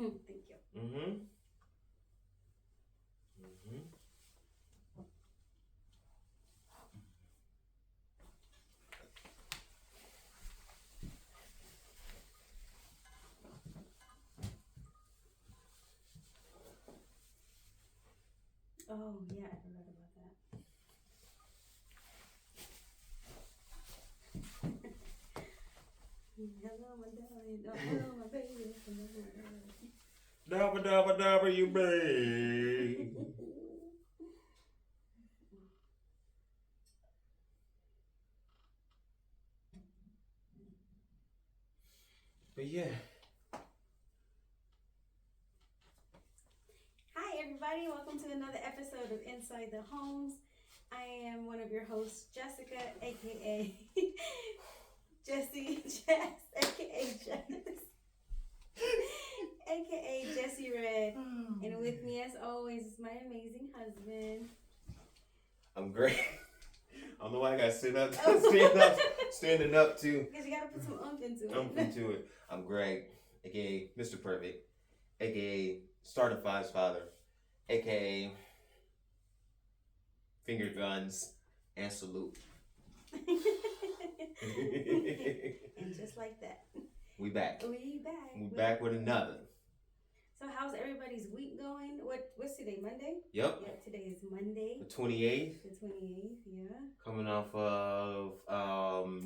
Thank you. Mm-hmm. Oh yeah, I forgot about that. Hello, my darling. Oh, hello, my baby. Hello, my darling. Dabba dabba dabba, you babe. But yeah. Hi, everybody. Welcome to another episode of Inside the Homes. I am one of your hosts, Jessica, aka Jessie Jess, aka Jess, aka Jessie Red. And with me, as always, is my amazing husband. I'm great. I don't know why I gotta standing up too. Because you gotta put some oomph into it. Oomph into it. I'm Greg, aka Mr. Perfect, aka Starter Five's father, aka Finger Guns and Salute. And just like that, we back. We back. We back with another. So how's everybody's week going? What's today? Monday? Yep. Yep, today is Monday. The 28th. The 28th, yeah. Coming off of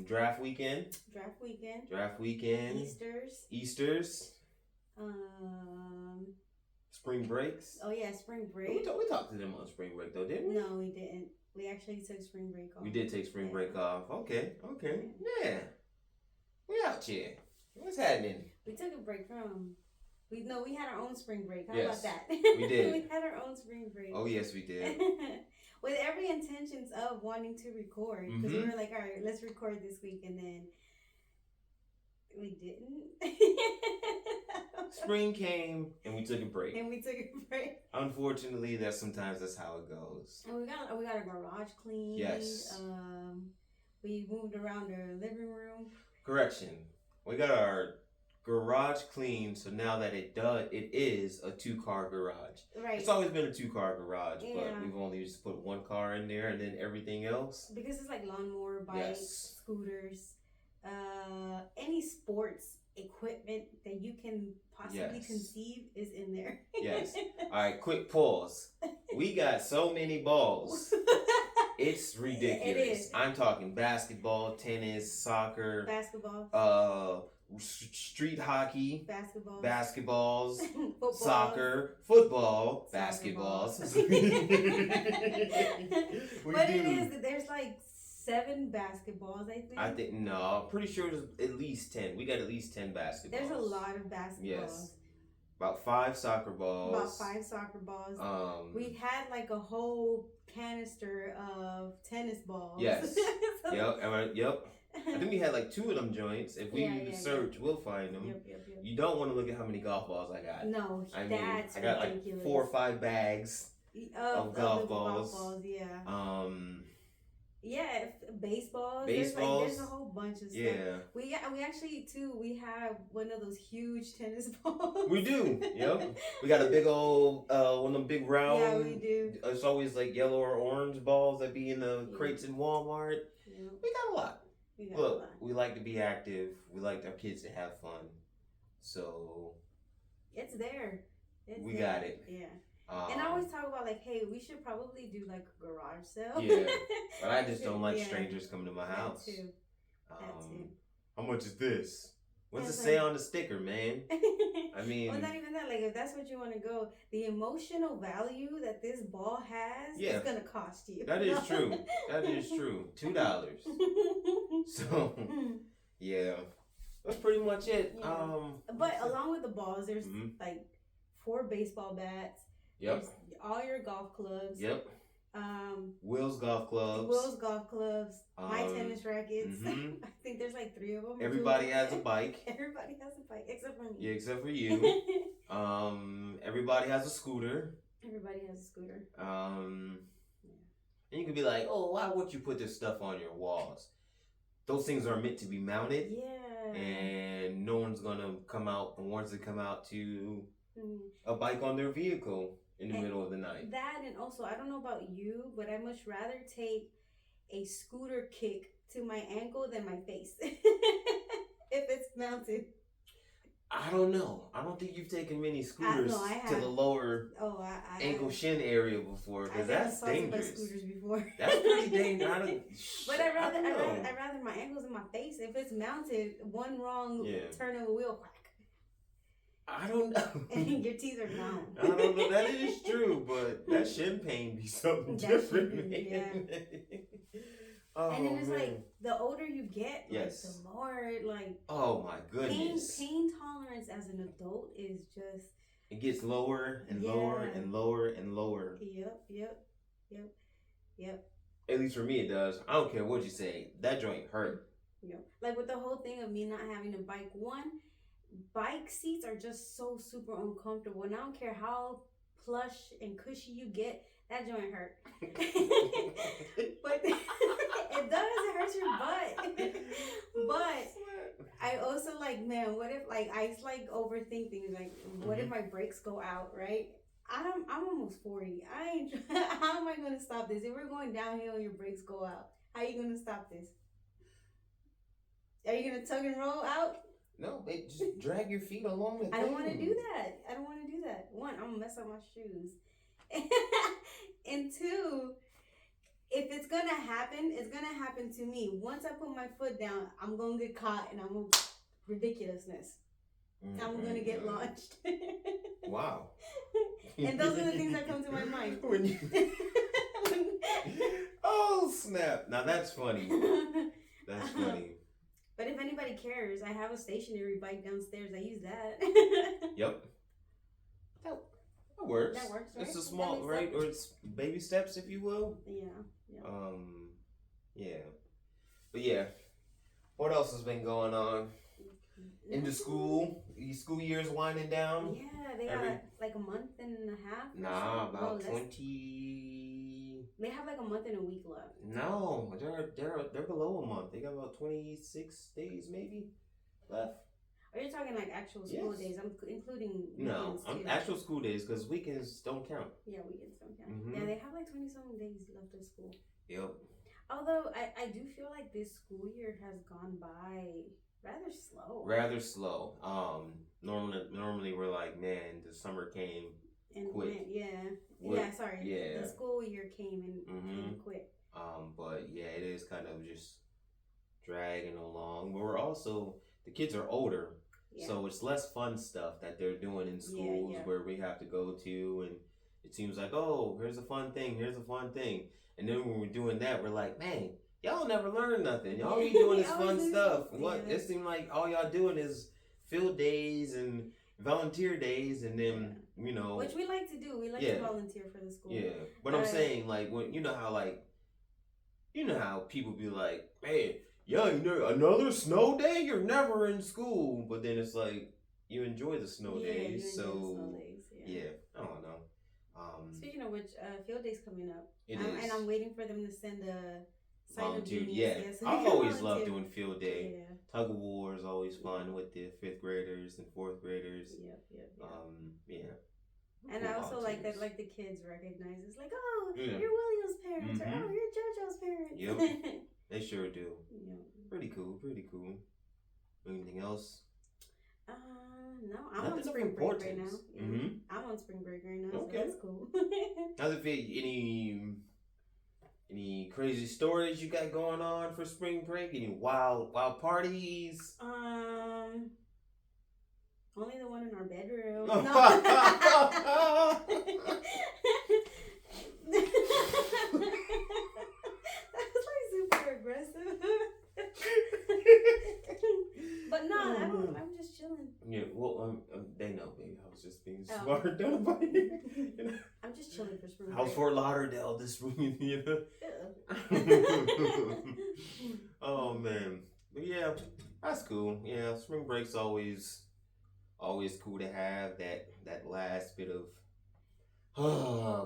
draft weekend. Draft weekend. Draft weekend. Easters. Spring breaks. Oh yeah, spring break. We talked to them on spring break though, didn't we? No, we didn't. We actually took spring break off. We did take spring break off. Okay. Yeah. We out here. What's happening? We took a break from... We had our own spring break. How Yes, about that? we did. We had our own spring break. Oh yes, we did. With every intentions of wanting to record. Because we were like, all right, let's record this week. And then we didn't. Spring came and we took a break. Unfortunately, that's how it goes. And we got our garage cleaned. Yes. We moved around our living room. Correction. We got our garage cleaned, so now that it is a 2-car garage. Right. It's always been a 2-car garage, but we've only just put 1 car in there and then everything else. Because it's like lawnmower, bikes, scooters, any sports equipment that you can possibly conceive is in there. Yes. All right, quick pause. We got so many balls. It's ridiculous. It is. I'm talking basketball, tennis, soccer, basketball, street hockey, basketballs, soccer, football, basketballs. But it is that there's like 7 basketballs, I think. No, pretty sure there's at least 10. We got at least 10 basketballs. There's a lot of basketballs. Yes. About 5 soccer balls. We had like a whole canister of tennis balls. Yes. Yep. I think we had like 2 of them joints. If we search, we'll find them. Yep. You don't want to look at how many golf balls I got. No, I ridiculous. got like 4 or 5 bags of golf balls. Yeah. Yeah, baseballs. There's a whole bunch of stuff. Yeah. We actually too. We have one of those huge tennis balls. We do. Yep. We got a big old one of them big round. Yeah, we do. It's always like yellow or orange balls that be in the crates in Walmart. Yeah. We got a lot. We like to be active. We like our kids to have fun. So it's there. We got it. Yeah. And I always talk about like, hey, we should probably do like a garage sale. Yeah, but I just don't like strangers coming to my house. That too. How much is this? What's it say on the sticker, man? I mean, well, not even that. Like, if that's what you want to go, the emotional value that this ball has is gonna cost you. That is true. That is true. $2. So, yeah, that's pretty much it. Yeah. But along with the balls, there's like 4 baseball bats. Yep. All your golf clubs. Yep. Will's golf clubs. My tennis rackets. I think there's like 3 of them. Everybody has a bike. Everybody has a bike except for me. Yeah, except for you. Everybody has a scooter. And you can be like, oh, why would you put this stuff on your walls? Those things are meant to be mounted. Yeah. And no one's gonna come out and wants to come out to a bike on their vehicle in the middle of the night. That, and also, I don't know about you, but I much rather take a scooter kick to my ankle than my face if it's mounted. I don't know. I don't think you've taken many scooters to the lower ankle shin area before, because that's dangerous. By scooters before. That's pretty dangerous. But I'd rather my ankles in my face. If it's mounted, one wrong turn of a wheel, crack. I don't know. Your teeth are gone. I don't know. That is true, but that shin pain be something different. Yeah. Oh, and then it's like the older you get, like, the more like. Oh my goodness. Pain tolerance as an adult is just. It gets lower and lower and lower and lower. Yep. At least for me, it does. I don't care what you say. That joint hurt. Yep. Like with the whole thing of me not having a bike. Bike seats are just so super uncomfortable, and I don't care how plush and cushy you get, that joint hurt. But it does, it hurts your butt. But I also like, man, what if, like, I like overthink things, like, what if my brakes go out, right? I'm almost 40. How am I going to stop this? If we're going downhill and your brakes go out, how are you going to stop this? Are you going to tug and roll out? No, just drag your feet along the thing. I don't want to do that. One, I'm going to mess up my shoes. And two, if it's going to happen, it's going to happen to me. Once I put my foot down, I'm going to get caught and I'm going to ridiculousness. I'm going to get launched. Wow. And those are the things that come to my mind. Oh, snap. Now that's funny. That's funny. But if anybody cares, I have a stationary bike downstairs. I use that. Yep. That works. That works, right? It's a small, right? Or it's baby steps, if you will. Yeah. Yeah. But yeah. What else has been going on? Into school? The school year's winding down? Yeah, they got like a month and a half. Nah, about 20. They have like a month and a week left. No, they're below a month. They got about 26 days maybe left. Are you talking like actual school days? I'm including weekends too. Actual school days, because weekends don't count. Yeah, weekends don't count. Mm-hmm. Yeah, they have like 20-something days left of school. Yep. Although I do feel like this school year has gone by rather slow. Normally we're like, man, the summer came and quick. The school year came and quit. But yeah, it is kind of just dragging along. But we're also, the kids are older, so it's less fun stuff that they're doing in schools where we have to go to, and it seems like, oh, here's a fun thing, and then when we're doing that, we're like, man, y'all never learn nothing. Y'all be doing this fun stuff. It seemed like all y'all doing is field days and volunteer days, and then which we like to do. We like to volunteer for the school. Yeah, but I'm saying, like, when you know how people be like, man, another snow day? You're never in school, but then it's like you enjoy the snow days. I don't know. Speaking of which, field day's coming up. It is. And I'm waiting for them to send a volunteer. So I've always loved doing field day. Yeah. Tug of war is always fun with the 5th graders and 4th graders. Yep. And I also like that, like, the kids recognize it's like, oh, you're William's parents, or oh, you're JoJo's parents. Yep, they sure do. Yep. Pretty cool. Anything else? No, I'm on spring break right now. Yeah. I'm on spring break right now, so that's cool. How's it feel? Any crazy stories you got going on for spring break? Any wild parties? Only the one in our bedroom. That was like super aggressive. But no, I'm just chilling. Yeah, well, they know, baby. I was just being smart. I'm just chilling for spring break. How's Fort Lauderdale this week? Oh man, but yeah, that's cool. Yeah, spring break's always cool to have that last bit of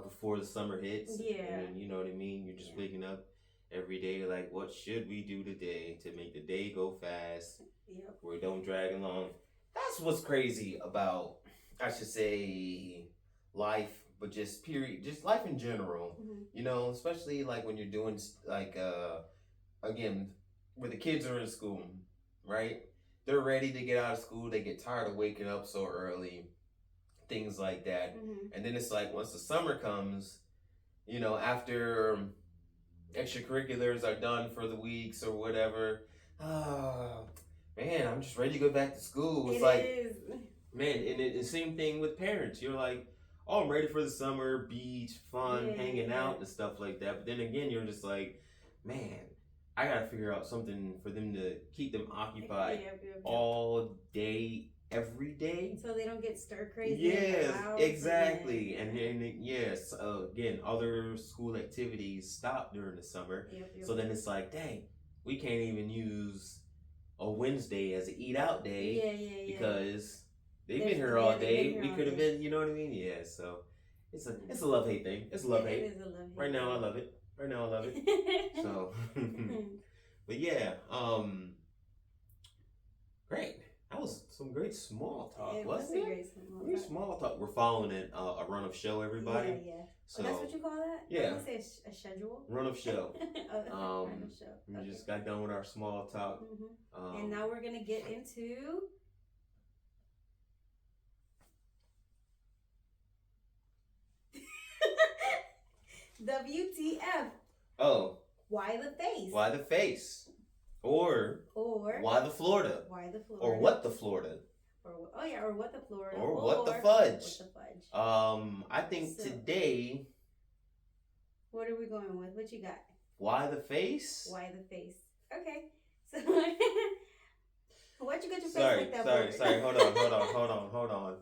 before the summer hits. Yeah, and you know what I mean. You're just waking up every day like, what should we do today to make the day go fast? Yep. Where it don't drag along. That's what's crazy about I should say life, but just period, just life in general. Mm-hmm. You know, especially like when you're doing like again, where the kids are in school, right? They're ready to get out of school. They get tired of waking up so early, things like that. Mm-hmm. And then it's like once the summer comes, you know, after extracurriculars are done for the weeks or whatever, oh man, I'm just ready to go back to school. It's man, and the same thing with parents. You're like, oh, I'm ready for the summer, beach, fun, hanging out and stuff like that. But then again, you're just like, man, I gotta figure out something for them to keep them occupied all day, every day, so they don't get stir crazy. Yes, exactly. And then yes, again, other school activities stop during the summer. So then it's like, dang, we can't even use a Wednesday as an eat out day because they've been here all day. We could have been, you know what I mean? Yeah. So it's a love hate thing. It's a love hate. It is a love hate. Right now, I love it. So, but yeah, great. That was some great small talk, wasn't it? Great small talk. We're following it, a run of show, everybody. Yeah. So that's what you call that? Yeah. I would say a schedule. Run of show. Run of show. We just got done with our small talk. Mm-hmm. And now we're gonna get into WTF. Oh. Why the face? Why the face? Or why the Florida? Why the Florida? Or what the Florida? Or what the Florida? Or what the fudge? What the fudge? I think today. What are we going with? What you got? Why the face? Why the face? Okay. So why'd you get your face like that? Sorry. Hold on.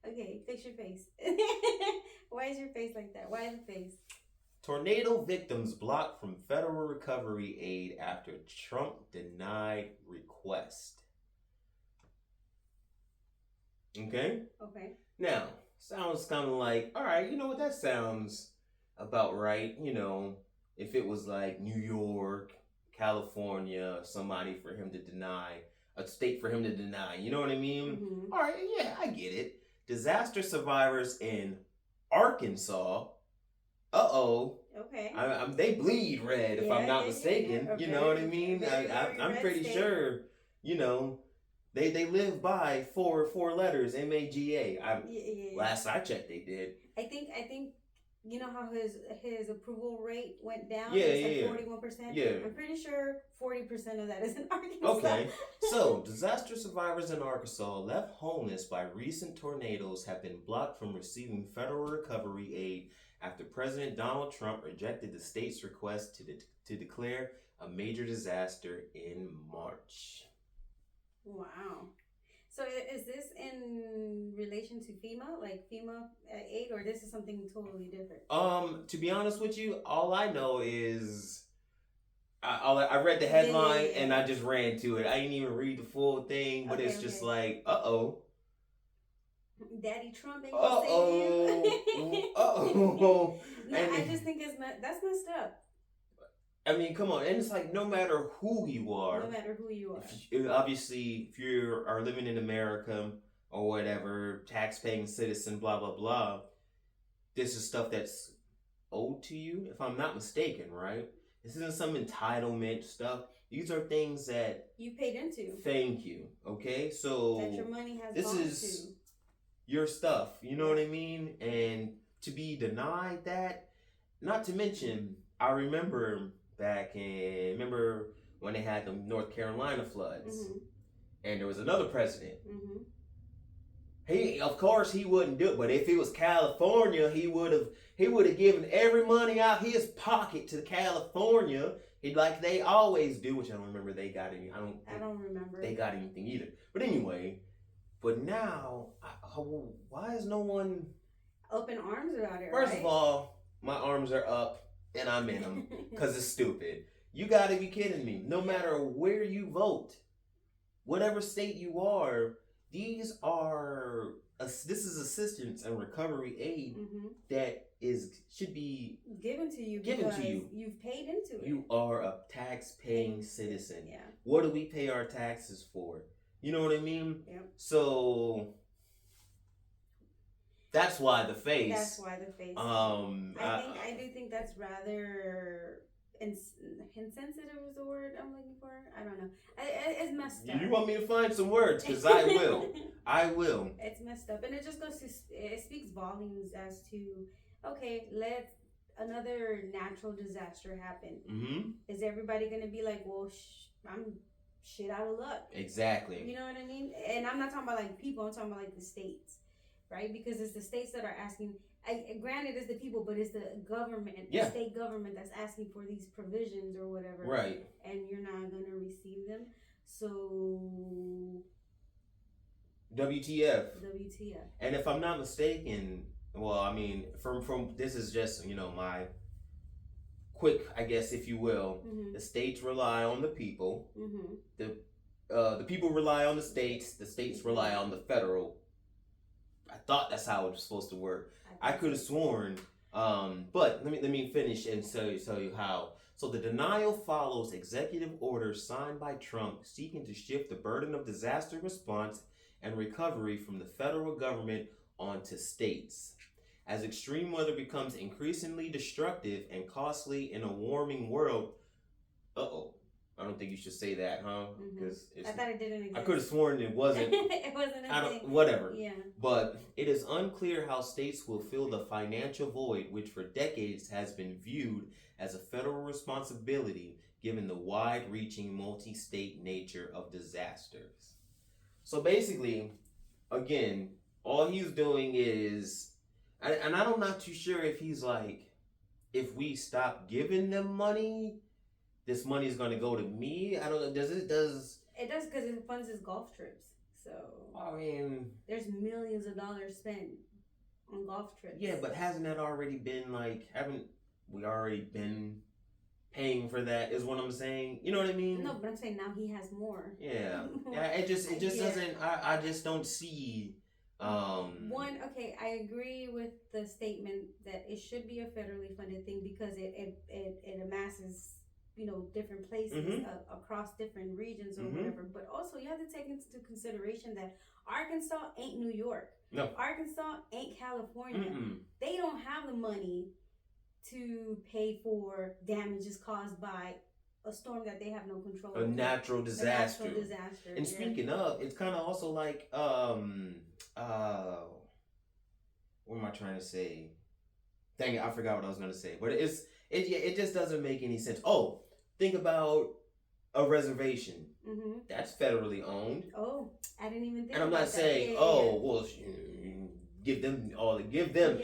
Okay, fix your face. Why is your face like that? Why the face? Tornado victims blocked from federal recovery aid after Trump denied request. Okay? Now, sounds kind of like, all right, you know what, that sounds about right. You know, if it was like New York, California, somebody for him to deny, a state for him to deny, you know what I mean? Mm-hmm. All right, yeah, I get it. Disaster survivors in Arkansas. Okay. They bleed red, if I'm not mistaken. Okay. You know what I mean? I'm pretty sure, you know, they live by four letters, MAGA. Last I checked, they did. I think you know how his approval rate went down? Yeah, it's like 41%? Yeah. I'm pretty sure 40% of that is in Arkansas. Okay. So, disaster survivors in Arkansas left homeless by recent tornadoes have been blocked from receiving federal recovery aid after President Donald Trump rejected the state's request to declare a major disaster in March. Wow. So is this in relation to FEMA, like FEMA aid, or this is something totally different? To be honest with you, all I know is I read the headline and I just ran to it. I didn't even read the full thing, but it's just like, Daddy Trump ain't gonna save you. No, I just think that's messed up. I mean, come on, and it's like no matter who you are. Obviously, if you are living in America or whatever, tax-paying citizen, blah blah blah. This is stuff that's owed to you, if I'm not mistaken, right? This isn't some entitlement stuff. These are things that you paid into. Thank you. Okay, so that your money has. This is your stuff. You know what I mean? And to be denied that, not to mention, I remember when they had the North Carolina floods, and there was another president. Of course he wouldn't do it, but if it was California, he would have given every money out his pocket to California, like they always do, which I don't remember they got any. I don't remember they got anything either. But anyway, now why is no one up in arms about it? First of all, my arms are up. And I'm in them because it's stupid. You got to be kidding me. No matter where you vote, whatever state you are, this is assistance and recovery aid that should be given to you. You've paid into it. You are a tax-paying citizen. Yeah. What do we pay our taxes for? You know what I mean? Yep. So that's why the face. That's why the face. I do think that's rather insensitive is the word I'm looking for. I don't know. It's messed up. You want me to find some words? Because I will. I will. It's messed up, and it just goes to. It speaks volumes as to, okay, let another natural disaster happen. Mm-hmm. Is everybody gonna be like, well, I'm shit out of luck? Exactly. You know what I mean? And I'm not talking about like people. I'm talking about like the states, right? Because it's the states that are asking. Granted, it's the people, but it's the government, the state government that's asking for these provisions or whatever. Right. And you're not going to receive them. So... WTF. WTF. And if I'm not mistaken, well, I mean, from this is just, my quick, I guess, if you will. Mm-hmm. The states rely on the people. Mm-hmm. The people rely on the states rely on the federal. I thought that's how it was supposed to work. I could have sworn, but let me finish and tell you how. So the denial follows executive orders signed by Trump seeking to shift the burden of disaster response and recovery from the federal government onto states. As extreme weather becomes increasingly destructive and costly in a warming world, I don't think you should say that, huh? Because I thought it didn't exist. I could have sworn it wasn't. It wasn't a thing. Whatever. Yeah. But it is unclear how states will fill the financial void, which for decades has been viewed as a federal responsibility, given the wide-reaching multi-state nature of disasters. So basically, again, all he's doing is, and I'm not too sure if he's like, if we stop giving them money, this money is going to go to me. I don't know. It does because it funds his golf trips. So I mean, there's millions of dollars spent on golf trips. Yeah, but hasn't that already been haven't we already been paying for that? Is what I'm saying. You know what I mean? No, but I'm saying now he has more. Yeah. Yeah. It just doesn't. I just don't see. Okay, I agree with the statement that it should be a federally funded thing because it amasses, different places across different regions or whatever. But also you have to take into consideration that Arkansas ain't New York. No. Arkansas ain't California. Mm-mm. They don't have the money to pay for damages caused by a storm that they have no control over. A natural disaster. And yeah. Speaking of, it's kind of also like, what am I trying to say? Dang it, I forgot what I was going to say. But it just doesn't make any sense. Oh, think about a reservation. Mm-hmm. That's federally owned. Oh, I didn't even think And I'm about not that. saying, well, give them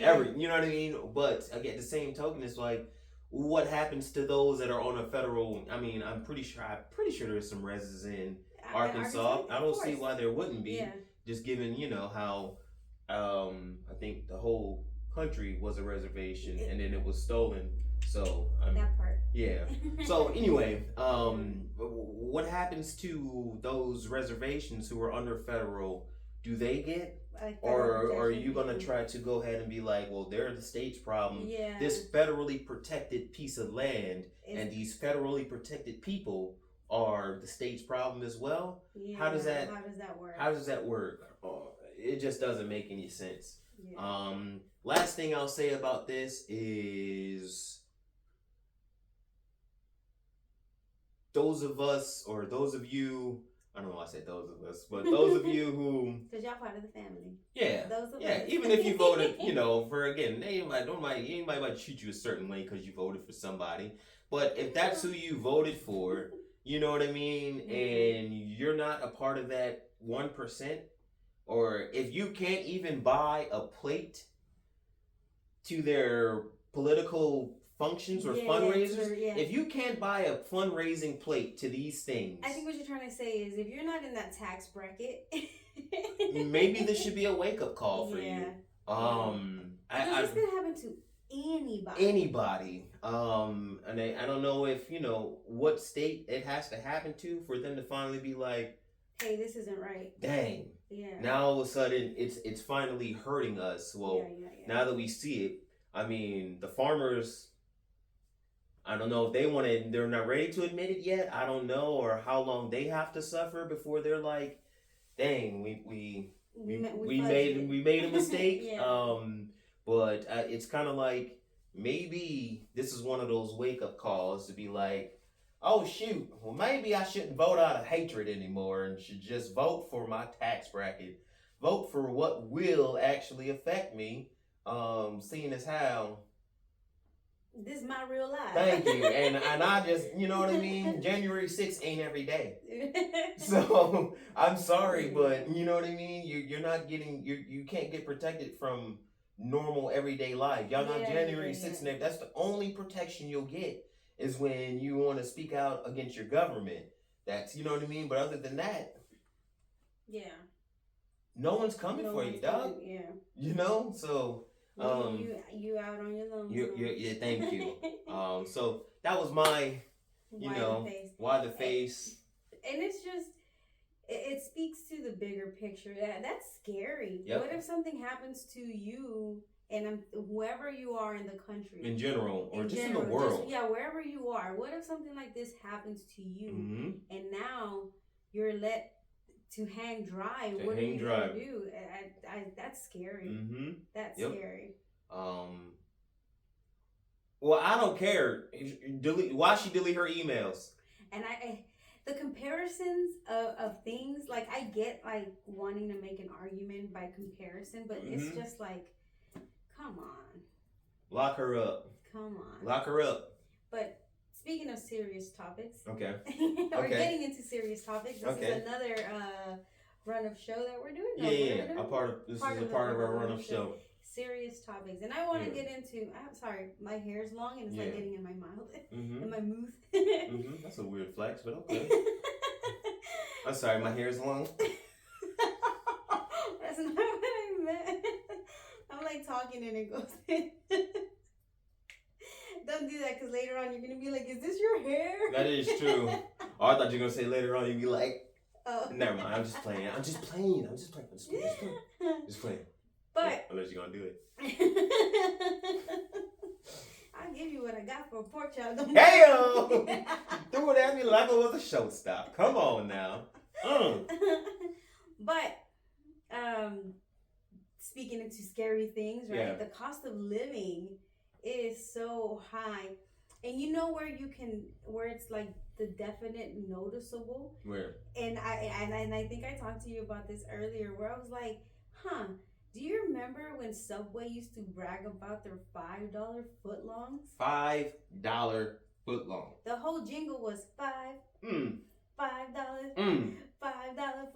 every, you know what I mean? But again, the same token, it's like, what happens to those that are on a federal? I mean, I'm pretty sure there's some reses in Arkansas. I don't see why there wouldn't be. Yeah. Just given, how I think the whole country was a reservation and then it was stolen. So that part. Yeah. So anyway, what happens to those reservations who are under federal? Do they get? Or are you going to try to go ahead and be like, well, they're the state's problem. Yeah. This federally protected piece of land and these federally protected people are the state's problem as well? Yeah. How does that work? How does that work? It just doesn't make any sense. Yeah. Last thing I'll say about this is those of us, or those of you, I don't know why I said those of us, but those of you who... Because y'all part of the family. Yeah. Those of us. Even if you voted, for, again, anybody might treat you a certain way because you voted for somebody. But if that's who you voted for, you know what I mean? And you're not a part of that 1%, or if you can't even buy a plate to their political functions or fundraisers, if you can't buy a fundraising plate to these things, I think what you're trying to say is if you're not in that tax bracket, maybe this should be a wake-up call for you. It's gonna happen to anybody. And I don't know if what state it has to happen to for them to finally be like, hey, this isn't right. Dang. Yeah. Now all of a sudden it's finally hurting us. Well, now that we see it, I mean, the farmers, I don't know if they're not ready to admit it yet. I don't know, or how long they have to suffer before they're like, dang, we made a mistake. Yeah. But it's kind of like maybe this is one of those wake up calls to be like, oh shoot, well maybe I shouldn't vote out of hatred anymore and should just vote for my tax bracket, vote for what will actually affect me. Seeing as how this is my real life. Thank you. And I just, you know what I mean? January 6th ain't every day. So I'm sorry, but you know what I mean? You're not getting, you can't get protected from normal everyday life. Y'all not January 6th and that's the only protection you'll get is when you want to speak out against your government. That's, you know what I mean? But other than that, yeah, no one's coming for you, dog. Yeah. You know? So you out on your own. Yeah, thank you. So that was my, why the face. And it's just, it speaks to the bigger picture. That's scary. Yep. What if something happens to you and whoever you are in the country, in general, or just in the world? Wherever you are. What if something like this happens to you, and now you're let to hang dry? What are you gonna do? That's scary. That's scary. Well, I don't care. Why she delete her emails? And the comparisons of things, like I get like wanting to make an argument by comparison, but it's just like, come on. Lock her up. Come on. Lock her up. But speaking of serious topics. Okay. We're getting into serious topics. This is another run of show that we're doing. This is a part of our run of show. Serious topics. And I want to get into, I'm sorry, my hair is long and it's like getting in my mouth, in my mouth. That's a weird flex, but okay. I'm sorry, my hair is long. That's not what I meant. I'm like talking and it goes in. Don't do that because later on you're going to be like, is this your hair? That is true. Oh, I thought you were going to say later on you'd be like, oh. Never mind, I'm just playing. Just playing. But unless you're gonna do it. I'll give you what I got for a pork chop. Hey-o! Threw it at me like it was a showstop. Come on now. But speaking into scary things, right? Yeah. The cost of living is so high. And you know where it's like the definite noticeable? Where? And I think I talked to you about this earlier where I was like, do you remember when Subway used to brag about their $5 footlongs? $5 footlong. The whole jingle was $5. $5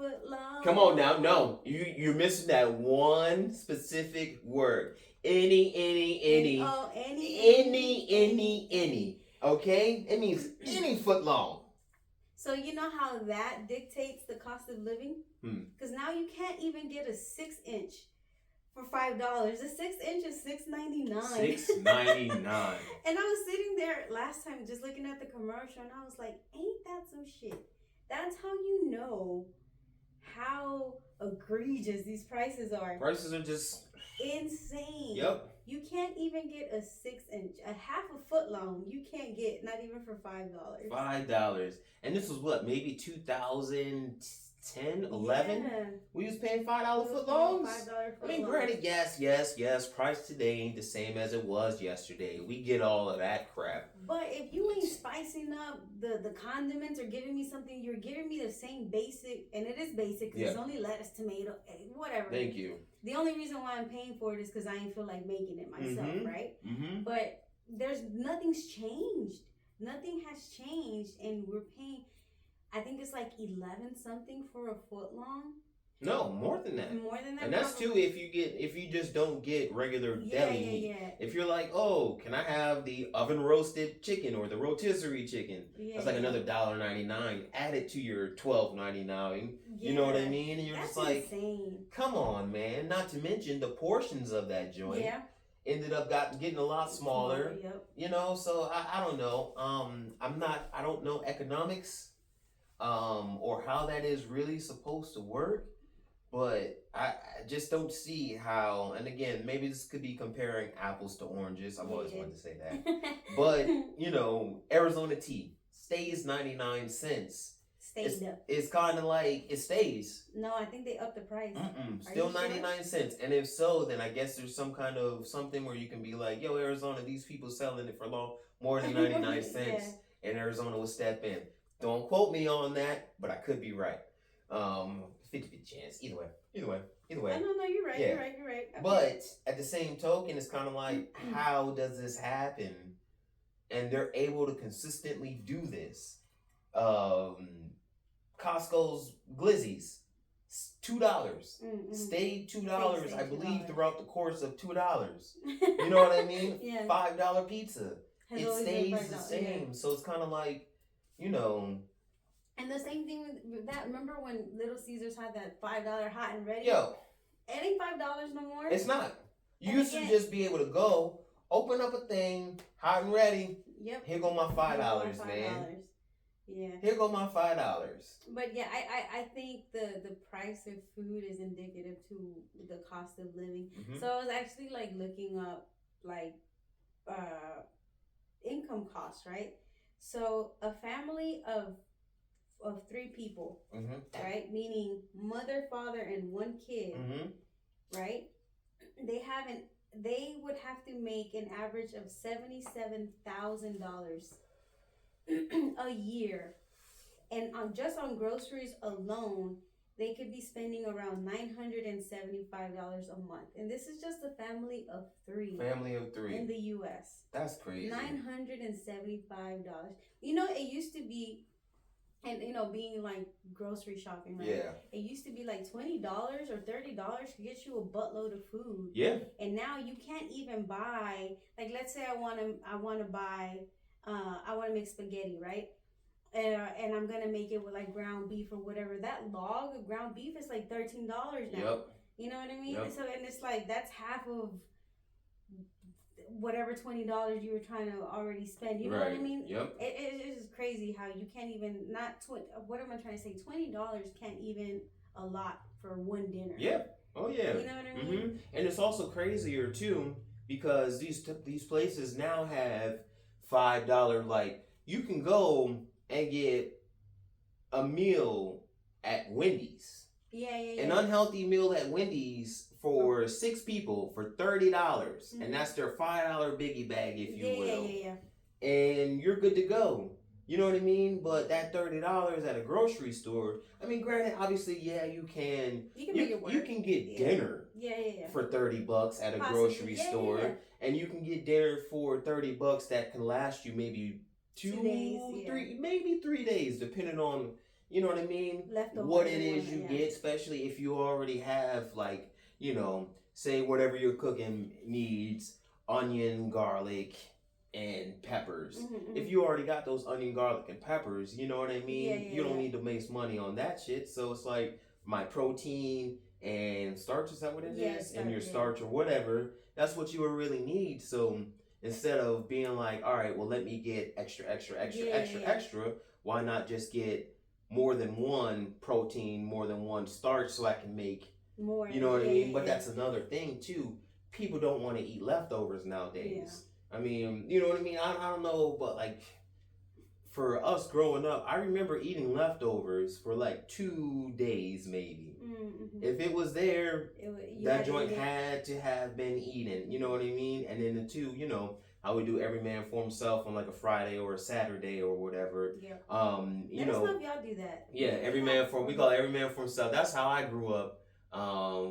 footlong. Come on now, no. You're missing that one specific word. Any. Oh, any. Okay? It means any footlong. So you know how that dictates the cost of living? Because now you can't even get a 6-inch for $5. A 6-inch is $6.99. $6.99. And I was sitting there last time just looking at the commercial and I was like, ain't that some shit? That's how you know how egregious these prices are. Prices are just insane. Yep. You can't even get a 6-inch, a half a foot long. You can't get, not even for $5. $5. And this was what, maybe 2010, 11? Yeah. We was paying $5 foot longs? I mean, granted, yes. Price today ain't the same as it was yesterday. We get all of that crap. But if you ain't spicing up the condiments or giving me something, you're giving me the same basic, and it is basic because it's only lettuce, tomato, whatever. Thank you. The only reason why I'm paying for it is because I ain't feel like making it myself, right? But nothing's changed. Nothing has changed, and we're paying, I think it's like 11 something for a foot long. No, more than that. More than that. And that's probably. too if you just don't get regular deli meat. Yeah. If you're like, oh, can I have the oven roasted chicken or the rotisserie chicken? That's like another $1.99 added to your $12.99. You know what I mean? And you're that's just like, insane. Come on, man. Not to mention the portions of that joint. Yeah. Ended up getting a lot smaller. Yep. You know, so I don't know. I don't know economics, or how that is really supposed to work. But I just don't see how, and again, maybe this could be comparing apples to oranges. I've always wanted to say that. But, Arizona tea stays 99 cents. it's kind of like it stays. No, I think they upped the price. Still 99 cents. And if so, then I guess there's some kind of something where you can be like, yo, Arizona, these people selling it for more than 99 cents. And Arizona will step in. Don't quote me on that, but I could be right. 50-50 chance. Either way. No, you're right. Yeah. You're right. Okay. But at the same token, it's kind of like, how does this happen? And they're able to consistently do this. Costco's Glizzies, $2. Stayed $2, I believe, throughout the course of $2. You know what I mean? Yeah. $5 pizza. It stays the same. Yeah. So it's kind of like, you know. And the same thing with that. Remember when Little Caesars had that $5 hot and ready? Yo. It ain't $5 no more. It's not. You used to just be able to go, open up a thing, hot and ready. Yep. Here go my $5, man. Yeah. Here go my $5. But yeah, I think the price of food is indicative to the cost of living. So I was actually like looking up like income costs, right? So a family of 3 people, right? Meaning mother, father, and 1 kid, right? They would have to make an average of $77,000 a year, and just on groceries alone, they could be spending around $975 a month. And this is just a family of 3. Family of 3 in the U.S. That's crazy. $975. You know, it used to be. And, you know, being like grocery shopping, right? Yeah. It used to be like $20 or $30 to get you a buttload of food. Yeah. And now you can't even buy, like, let's say I want to make spaghetti, right? And I'm going to make it with like ground beef or whatever. That log of ground beef is like $13 now. Yep. You know what I mean? Yep. So, and it's like, that's half of whatever $20 you were trying to already spend. You know what I mean? Yep. It is crazy how you can't even what am I trying to say? $20 can't even allot for one dinner. Yeah. Oh yeah. You know what I mean? And it's also crazier too because these places now have $5, like you can go and get a meal at Wendy's. Yeah. An unhealthy meal at Wendy's for 6 people for $30, and that's their $5 biggie bag, if you will. Yeah. And you're good to go. You know what I mean? But that $30 at a grocery store, I mean, granted, obviously, yeah, you can make it work. You can get dinner for $30 at a grocery store, and you can get dinner for $30 that can last you maybe 2 days, 3, maybe 3 days, depending on, you know what I mean? What it is you get, especially if you already have, like, you know, say whatever you're cooking needs onion, garlic, and peppers. If you already got those onion, garlic, and peppers, you know what I mean? You don't need to waste money on that shit. So it's like my protein and starch, is that what it is? And your starch or whatever, that's what you would really need. So instead of being like, all right, well, let me get extra, why not just get more than one protein, more than one starch so I can make more, you know what I mean? But that's another thing too. People don't want to eat leftovers nowadays. I mean, you know what I mean? I don't know, but like for us growing up, I remember eating leftovers for like 2 days maybe. If it was there, that joint had to have been eaten. You know what I mean? And then the 2, you know, I would do every man for himself on like a Friday or a Saturday or whatever. Yeah. You know, if y'all do that. Yeah, we call it every man for himself. That's how I grew up.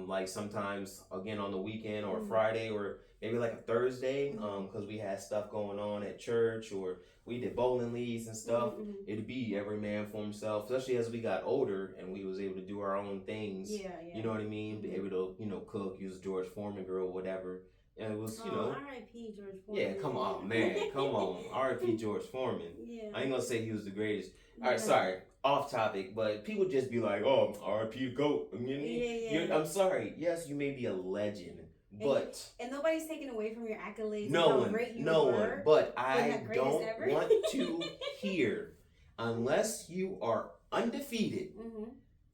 Like sometimes again on the weekend or Friday or maybe like a Thursday, because we had stuff going on at church or we did bowling leagues and stuff. It'd be every man for himself, especially as we got older and we was able to do our own things. You know what I mean? Be able to, you know, cook, use George Foreman grill, whatever. And it was, you know. R.I.P. George Foreman. Yeah, come on, man. Come on. R.I.P. George Foreman. I ain't gonna say he was the greatest. All right, sorry. Off topic, but people just be like, "Oh, R.I.P. GOAT." I mean, I'm sorry. Yes, you may be a legend, but and nobody's taking away from your accolades. No one. But I don't want to hear, unless you are undefeated,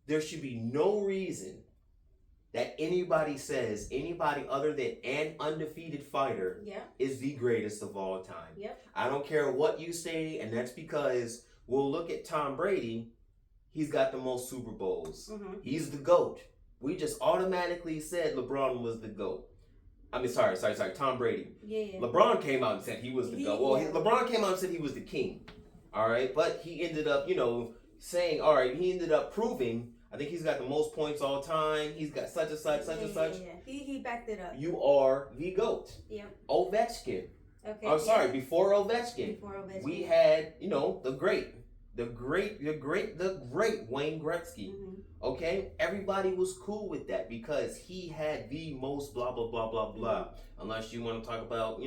there should be no reason that anybody says anybody other than an undefeated fighter is the greatest of all time. I don't care what you say, and that's because we'll look at Tom Brady, he's got the most Super Bowls. He's the GOAT. We just automatically said LeBron was the GOAT. I mean, sorry, Tom Brady. Yeah. LeBron came out and said he was the GOAT. Well, LeBron came out and said he was the king. All right, but he ended up, saying, all right, he ended up proving, I think he's got the most points all time. He's got such and such, such and such. Yeah. He backed it up. You are the GOAT. Yep. Ovechkin. Okay. I'm sorry, before Ovechkin. We had, the great Wayne Gretzky. Okay? Everybody was cool with that because he had the most blah, blah, blah, blah, blah. Unless you want to talk about,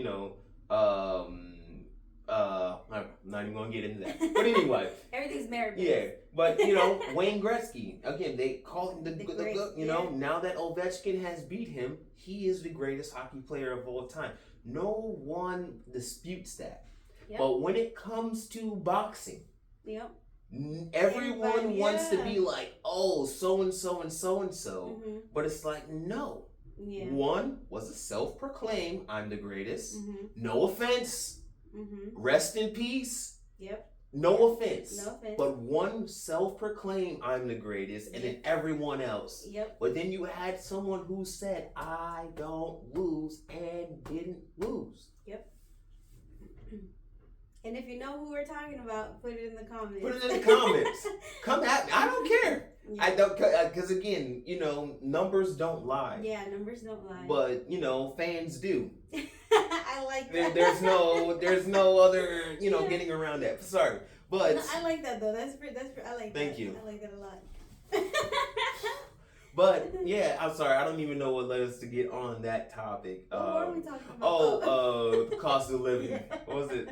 I'm not even going to get into that. But anyway. Everything's merit. Yeah. But, Wayne Gretzky, again, they call him the now that Ovechkin has beat him, he is the greatest hockey player of all time. No one disputes that. Yep. But when it comes to boxing, everyone wants to be like, oh, so-and-so and so-and-so. But it's like, no. Yeah. One was a self-proclaimed, I'm the greatest. No offense. Rest in peace. Yep. No offense. But one self-proclaimed, I'm the greatest, and then everyone else. Yep. But then you had someone who said, I don't lose, and didn't lose. Yep. And if you know who we're talking about, put it in the comments. Put it in the comments. Come at me. I don't care. Yeah. I don't, because again, numbers don't lie. Yeah, numbers don't lie. But fans do. I like that. There's no other, getting around that. Sorry, but no, I like that though. That's I like that. Thank you. I like that a lot. But yeah, I'm sorry. I don't even know what led us to get on that topic. What are we talking about? The cost of living. Yeah. What was it?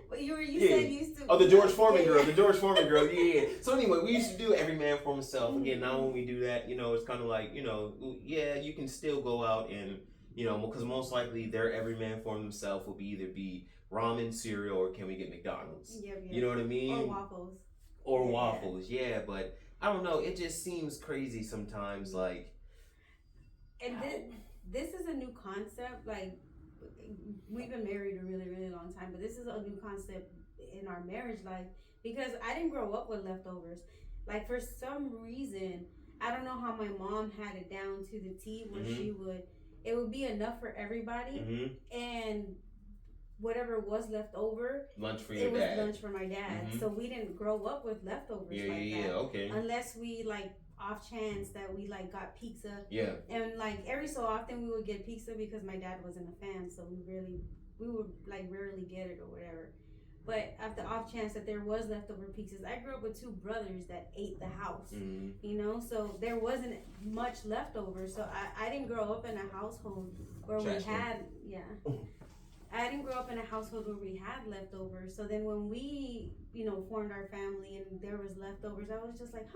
But you said you used to. Oh, the George Foreman girl. The George Foreman girl. Yeah. So anyway, we used to do every man for himself. Again, now when we do that, it's kind of like, you can still go out and, because most likely their every man for himself will either be ramen, cereal, or can we get McDonald's? Yep. You know what I mean? Or waffles. Yeah. But I don't know. It just seems crazy sometimes. Like. And this is a new concept. Like, we've been married a really, really long time, but this is a new concept in our marriage life because I didn't grow up with leftovers. Like, for some reason, I don't know how my mom had it down to the T where it would be enough for everybody, and whatever was left over, lunch for your dad. It was lunch for my dad. So we didn't grow up with leftovers that. Okay. Unless we off chance that we got pizza. Yeah. And every so often we would get pizza because my dad wasn't a fan, so we would rarely get it or whatever. But at the off chance that there was leftover pizzas, I grew up with two brothers that ate the house. So there wasn't much leftover. So I didn't grow up in a household where we had I didn't grow up in a household where we had leftovers. So then when we, formed our family and there was leftovers, I was just like,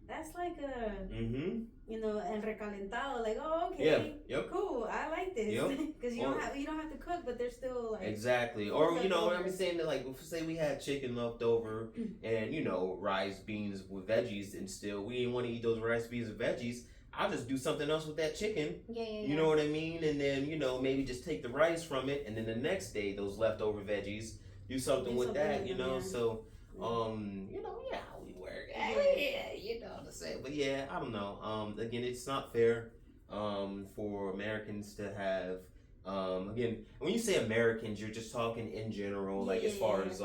that's like a, el recalentado. Like, oh, okay, cool. I like this because you don't have to cook, but they're still exactly. Or I'm saying that say we had chicken left over and rice, beans with veggies, and still we didn't want to eat those rice, beans, and veggies. I'll just do something else with that chicken. You know what I mean? And then maybe just take the rice from it, and then the next day those leftover veggies do something with that. So how we work. To say, but yeah, I don't know. Again, it's not fair for Americans to have. Again, when you say Americans, you're just talking in general, as far as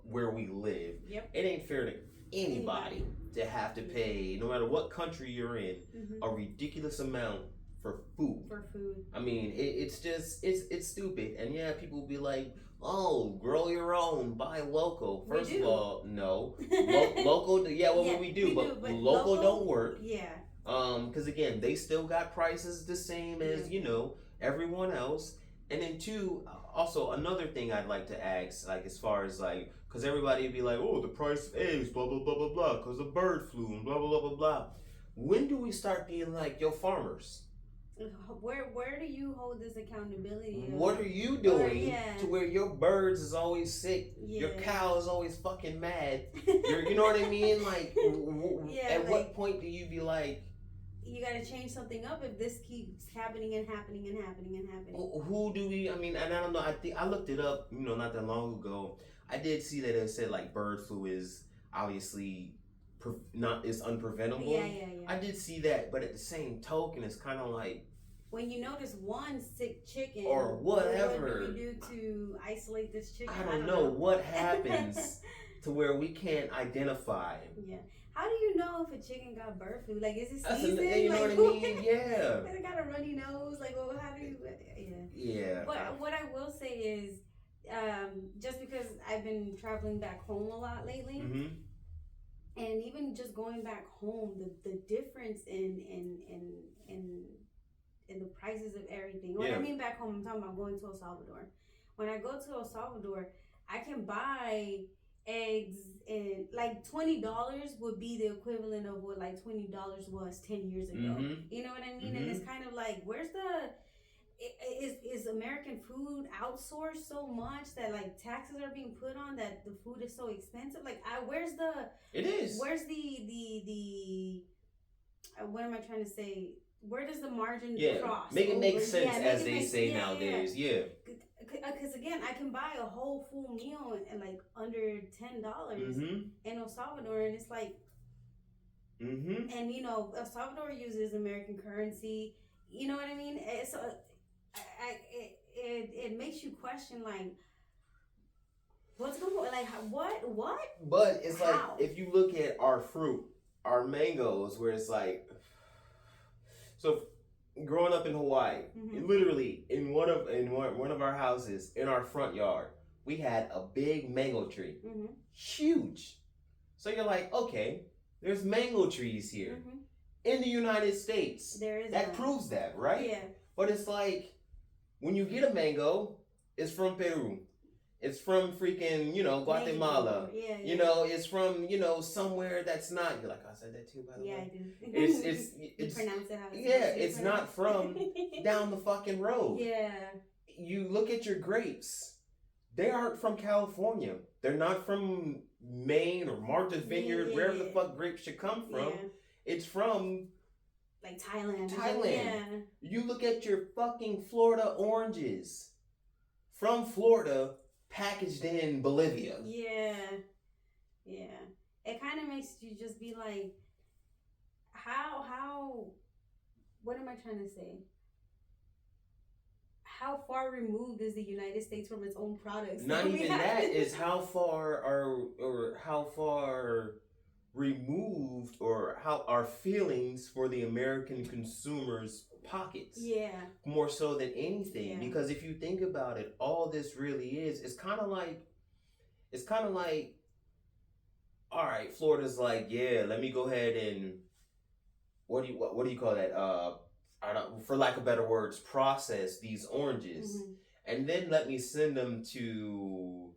where we live. Yep. It ain't fair to anybody to have to pay, no matter what country you're in, a ridiculous amount for food. I mean, it's just it's stupid, and people will be like, oh, grow your own, buy local. First of all, no. Local, we do, but local don't work. Yeah. Because again, they still got prices the same as, everyone else. And then two, also another thing I'd like to ask, as far as because everybody would be like, oh, the price of eggs, blah, blah, blah, blah, blah, because of bird flu and blah, blah, blah, blah, blah. When do we start being like, yo, farmers? Where do you hold this accountability? What are you doing to where your birds is always sick? Your cow is always fucking mad. You know what I mean? At what point do you be like, you gotta change something up if this keeps happening and happening and happening and happening? Who do we? I mean, and I don't know. I think I looked it up. Not that long ago. I did see that it said bird flu is obviously not is unpreventable. Yeah. I did see that, but at the same token, it's kind of like when you notice one sick chicken or whatever. What do we do to isolate this chicken? I don't know what happens to where we can't identify. Yeah. How do you know if a chicken got bird flu? Like, is it season? You know like, what I mean? Yeah. They got a runny nose. Like, well, how do you? Yeah. Yeah. But what I will say is, just because I've been traveling back home a lot lately, and even just going back home, the difference in the prices of everything. When I mean back home, I'm talking about going to El Salvador. When I go to El Salvador, I can buy eggs and like $20 would be the equivalent of what like $20 was 10 years ago. You know what I mean? And it's kind of like, where's is American food outsourced so much that like taxes are being put on that the food is so expensive? Like, where's the what am I trying to say? Where does the margin cross? Make it make sense, as they say nowadays. Yeah. Because again, I can buy a whole full meal at like under $10 in El Salvador, and it's like, and you know, El Salvador uses American currency. You know what I mean? So it makes you question like, what's going on? Like, what? But it's like, if you look at our fruit, our mangoes, where it's like, so growing up in Hawaii, literally in one of our houses in our front yard, we had a big mango tree, huge. So you're like, okay, there's mango trees here in the United States. There is that proves that, right? Yeah. But it's like, when you get a mango, it's from Peru. It's from freaking, Guatemala. Yeah. You know, it's from, somewhere that's not. You're like, I said that too, by the way. Yeah, I do. It's you pronounce it how it's it's not from down the fucking road. Yeah. You look at your grapes. They aren't from California. They're not from Maine or Martha's Vineyard, wherever the fuck grapes should come from. Yeah. It's from like Thailand. Yeah. You look at your fucking Florida oranges. From Florida, packaged in Bolivia. Yeah. It kind of makes you just be like, how, what am I trying to say? How far removed is the United States from its own products? Not even that, is how far removed or how our feelings for the American consumers' pockets. Yeah. More so than anything. Yeah. Because if you think about it, all this really is, it's kind of like, all right, Florida's like, yeah, let me go ahead and, what do you call that? For lack of better words, process these oranges. And then let me send them to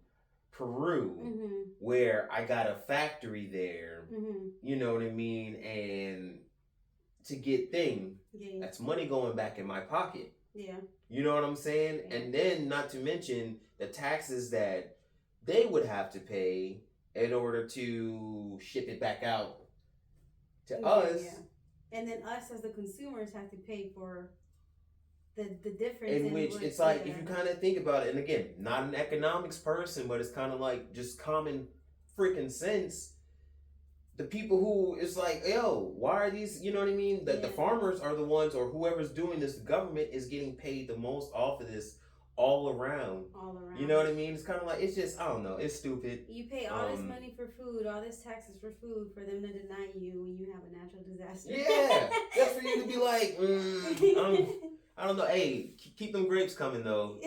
Peru, where I got a factory there, you know what I mean, and to get that's money going back in my pocket. Yeah. You know what I'm saying? Yeah. And then not to mention the taxes that they would have to pay in order to ship it back out to us. Yeah. And then us as the consumers have to pay for the difference. In which it's like, if you kind of think about it, and again, not an economics person, but it's kind of like just common freaking sense. The people who, it's like, yo, why are these, you know what I mean? The farmers are the ones, or whoever's doing this, the government is getting paid the most off of this all around. You know what I mean? It's kind of like, it's just, I don't know, it's stupid. You pay all this money for food, all this taxes for food, for them to deny you when you have a natural disaster. Yeah, that's for you to be like, I don't know. Hey, keep them grapes coming though.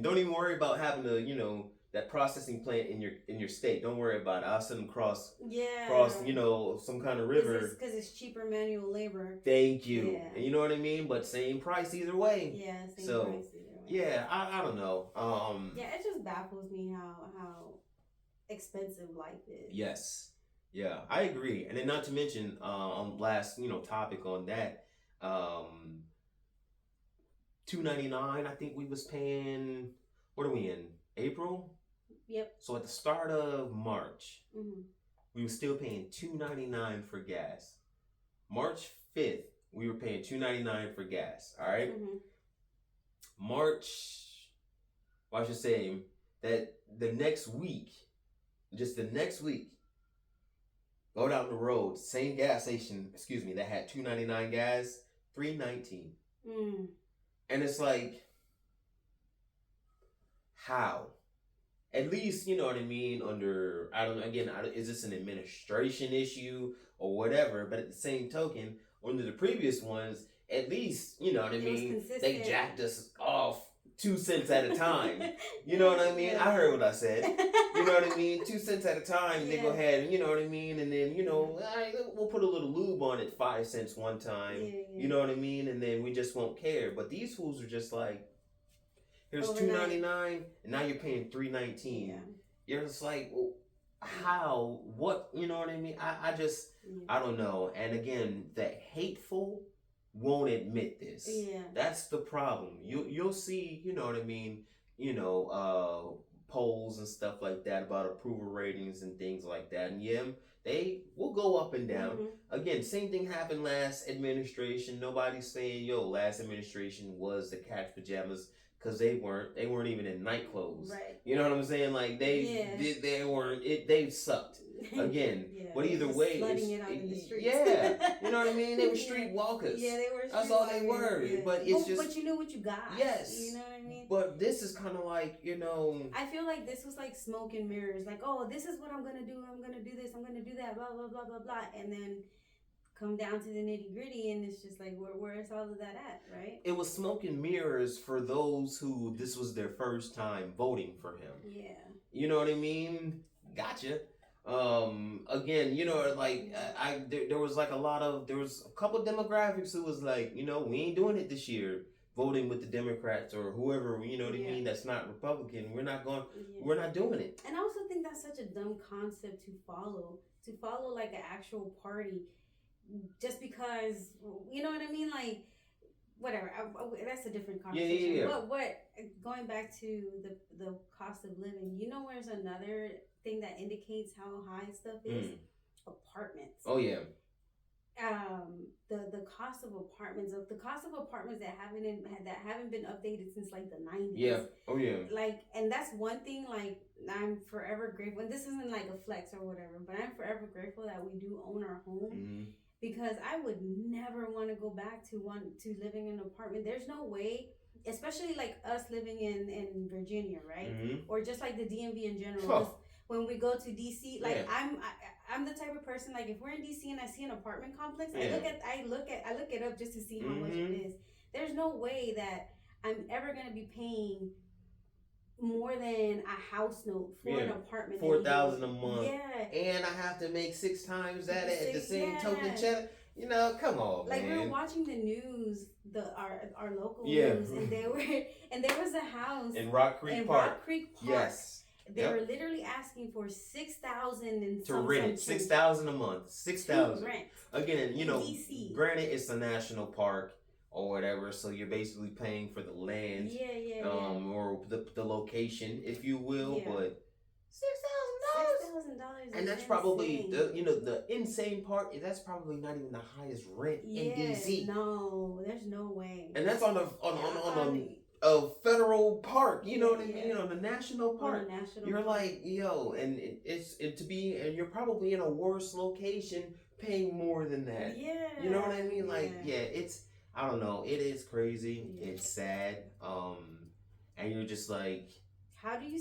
Don't even worry about having to, that processing plant in your state. Don't worry about it. I'll send them cross, some kind of river. Because it's cheaper manual labor. Thank you. Yeah. And you know what I mean? But same price either way. Yeah, same price either way. Yeah, I don't know. Yeah, it just baffles me how expensive life is. Yes. Yeah, I agree. And then not to mention, last, topic on that, $2.99, I think we was paying, what are we in? April? Yep. So at the start of March, we were still paying $2.99 for gas. March 5th, we were paying $2.99 for gas. All right. I should say that just the next week, Go down the road, same gas station, that had $2.99 gas, $3.19. And it's like, how? At least, you know what I mean, under, is this an administration issue or whatever, but at the same token, under the previous ones, at least, you know what I mean, they jacked us off 2 cents at a time. You know what I mean? I heard what I said. You know what I mean? 2 cents at a time. They go ahead and, you know what I mean? And then, we'll put a little lube on it, 5 cents one time. You know what I mean? And then we just won't care. But these fools are just like, here's $2.99, and now you're paying $3.19. Yeah. You're just like, well, how? What? You know what I mean? I don't know. And again, the hateful won't admit this. Yeah. That's the problem. You'll see, you know what I mean, polls and stuff like that about approval ratings and things like that. And they will go up and down. Mm-hmm. Again, same thing happened last administration. Nobody's saying, last administration was the catch pajamas, because they weren't even in night clothes. Right. You know what I'm saying? Like they sucked. Again, but either way, flooding it out in the streets. Yeah, you know what I mean. They were street walkers. Yeah, they were. That's all they were. Yeah. But you know what you got. Yes. You know what I mean. But this is kind of like, I feel like this was like smoke and mirrors. Like, oh, this is what I'm gonna do. I'm gonna do this. I'm gonna do that. Blah blah blah blah blah. And then come down to the nitty gritty, and it's just like, where is all of that at, right? It was smoke and mirrors for those who this was their first time voting for him. Yeah. You know what I mean? Gotcha. Again, there was a couple demographics who was like, we ain't doing it this year, voting with the Democrats or whoever, you know what I mean, that's not Republican. We're not doing it. And I also think that's such a dumb concept to follow like an actual party, just because, you know what I mean, like, whatever. That's a different conversation. Yeah. What going back to the cost of living, where's another thing that indicates how high stuff is? Apartments. Oh yeah. The cost of apartments that haven't been updated since like the 90s. Yeah. Oh yeah. Like, and that's one thing, like, I'm forever grateful, and this isn't like a flex or whatever, but I'm forever grateful that we do own our home. Mm-hmm. Because I would never want to go back to living in an apartment. There's no way, especially like us living in Virginia, right? Mm-hmm. Or just like the DMV in general. Oh. When we go to DC, like I'm the type of person, like, if we're in DC and I see an apartment complex, I look it up just to see how much it is. There's no way that I'm ever gonna be paying more than a house note for an apartment. $4,000 a month. Yeah. And I have to make 6 times that at the same token check. Come on, like, man. we were watching the news, our local news, and there was a house in Rock Creek Park. Yes. They were literally asking for $6,000 to rent it. $6,000 a month. $6,000 rent. Again, DC. Granted, it's a national park or whatever, so you're basically paying for the land, or the location, if you will. Yeah. But $6,000, and that's probably the insane part. That's probably not even the highest rent in DC. No, there's no way. And that's on a federal park, you know what I mean? On a national park. You're like, and you're probably in a worse location paying more than that. Yeah. You know what I mean? Like, it's, I don't know. It is crazy. Yeah. It's sad. And you're just like, how do you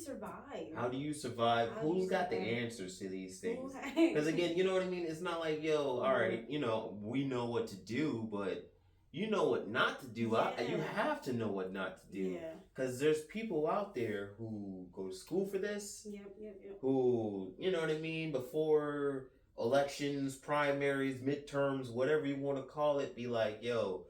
survive? Who's got the answers to these things? Because again, you know what I mean? It's not like, all right, we know what to do, but you know what not to do. You have to know what not to do. Because there's people out there who go to school for this. Yep. Who, you know what I mean, before elections, primaries, midterms, whatever you want to call it, be like, blah,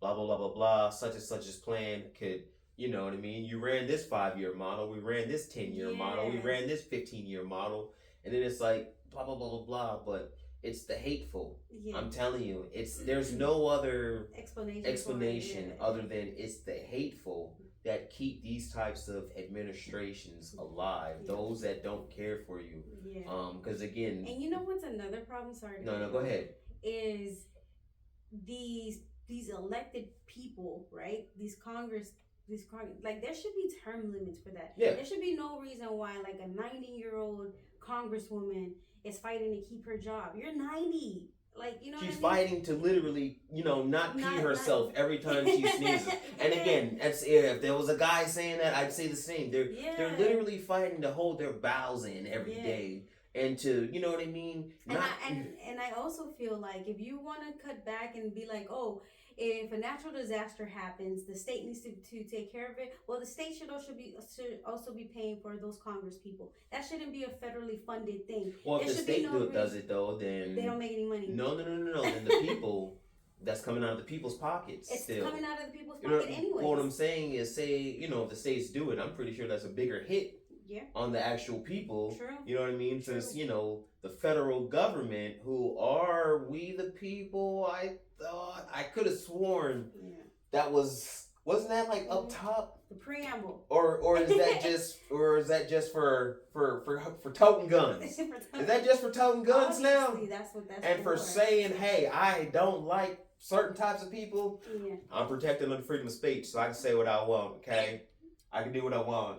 blah, blah, blah, blah, such and such is planned. Could, you know what I mean? You ran this 5-year model. We ran this 10-year model. We ran this 15-year model. And then it's like, blah, blah, blah, blah, blah. But it's the hateful. Yeah. I'm telling you, there's no other explanation other than it's the hateful that keep these types of administrations alive. Yeah. Those that don't care for you. Yeah. Because again. And you know what's another problem? Sorry. No, go ahead. Is these elected people, right? These Congress, like, there should be term limits for that. Yeah. There should be no reason why, like, a 90-year-old congresswoman is fighting to keep her job. You're 90. Like, you know she's what I mean? fighting to literally, not pee herself every time she sneezes. And again, if there was a guy saying that, I'd say the same. They're literally fighting to hold their bowels in every day. And to, you know what I mean? And I also feel like if you want to cut back and be like, oh, if a natural disaster happens, the state needs to take care of it. Well, the state should also be paying for those Congress people. That shouldn't be a federally funded thing. Well, if the state does it though, then they don't make any money. No. Then the people, that's coming out of the people's pockets. It's still coming out of the people's pocket anyway. What I'm saying is, say, if the states do it, I'm pretty sure that's a bigger hit. Yeah. On the actual people. True. You know what I mean? True. Since, the federal government, who are we the people, I thought, I could have sworn that wasn't that like up top? The preamble. Or is that just for toting guns? Is that just for toting guns now? That's what that's and for saying, hey, I don't like certain types of people. Yeah. I'm protected under freedom of speech, so I can say what I want, okay? I can do what I want.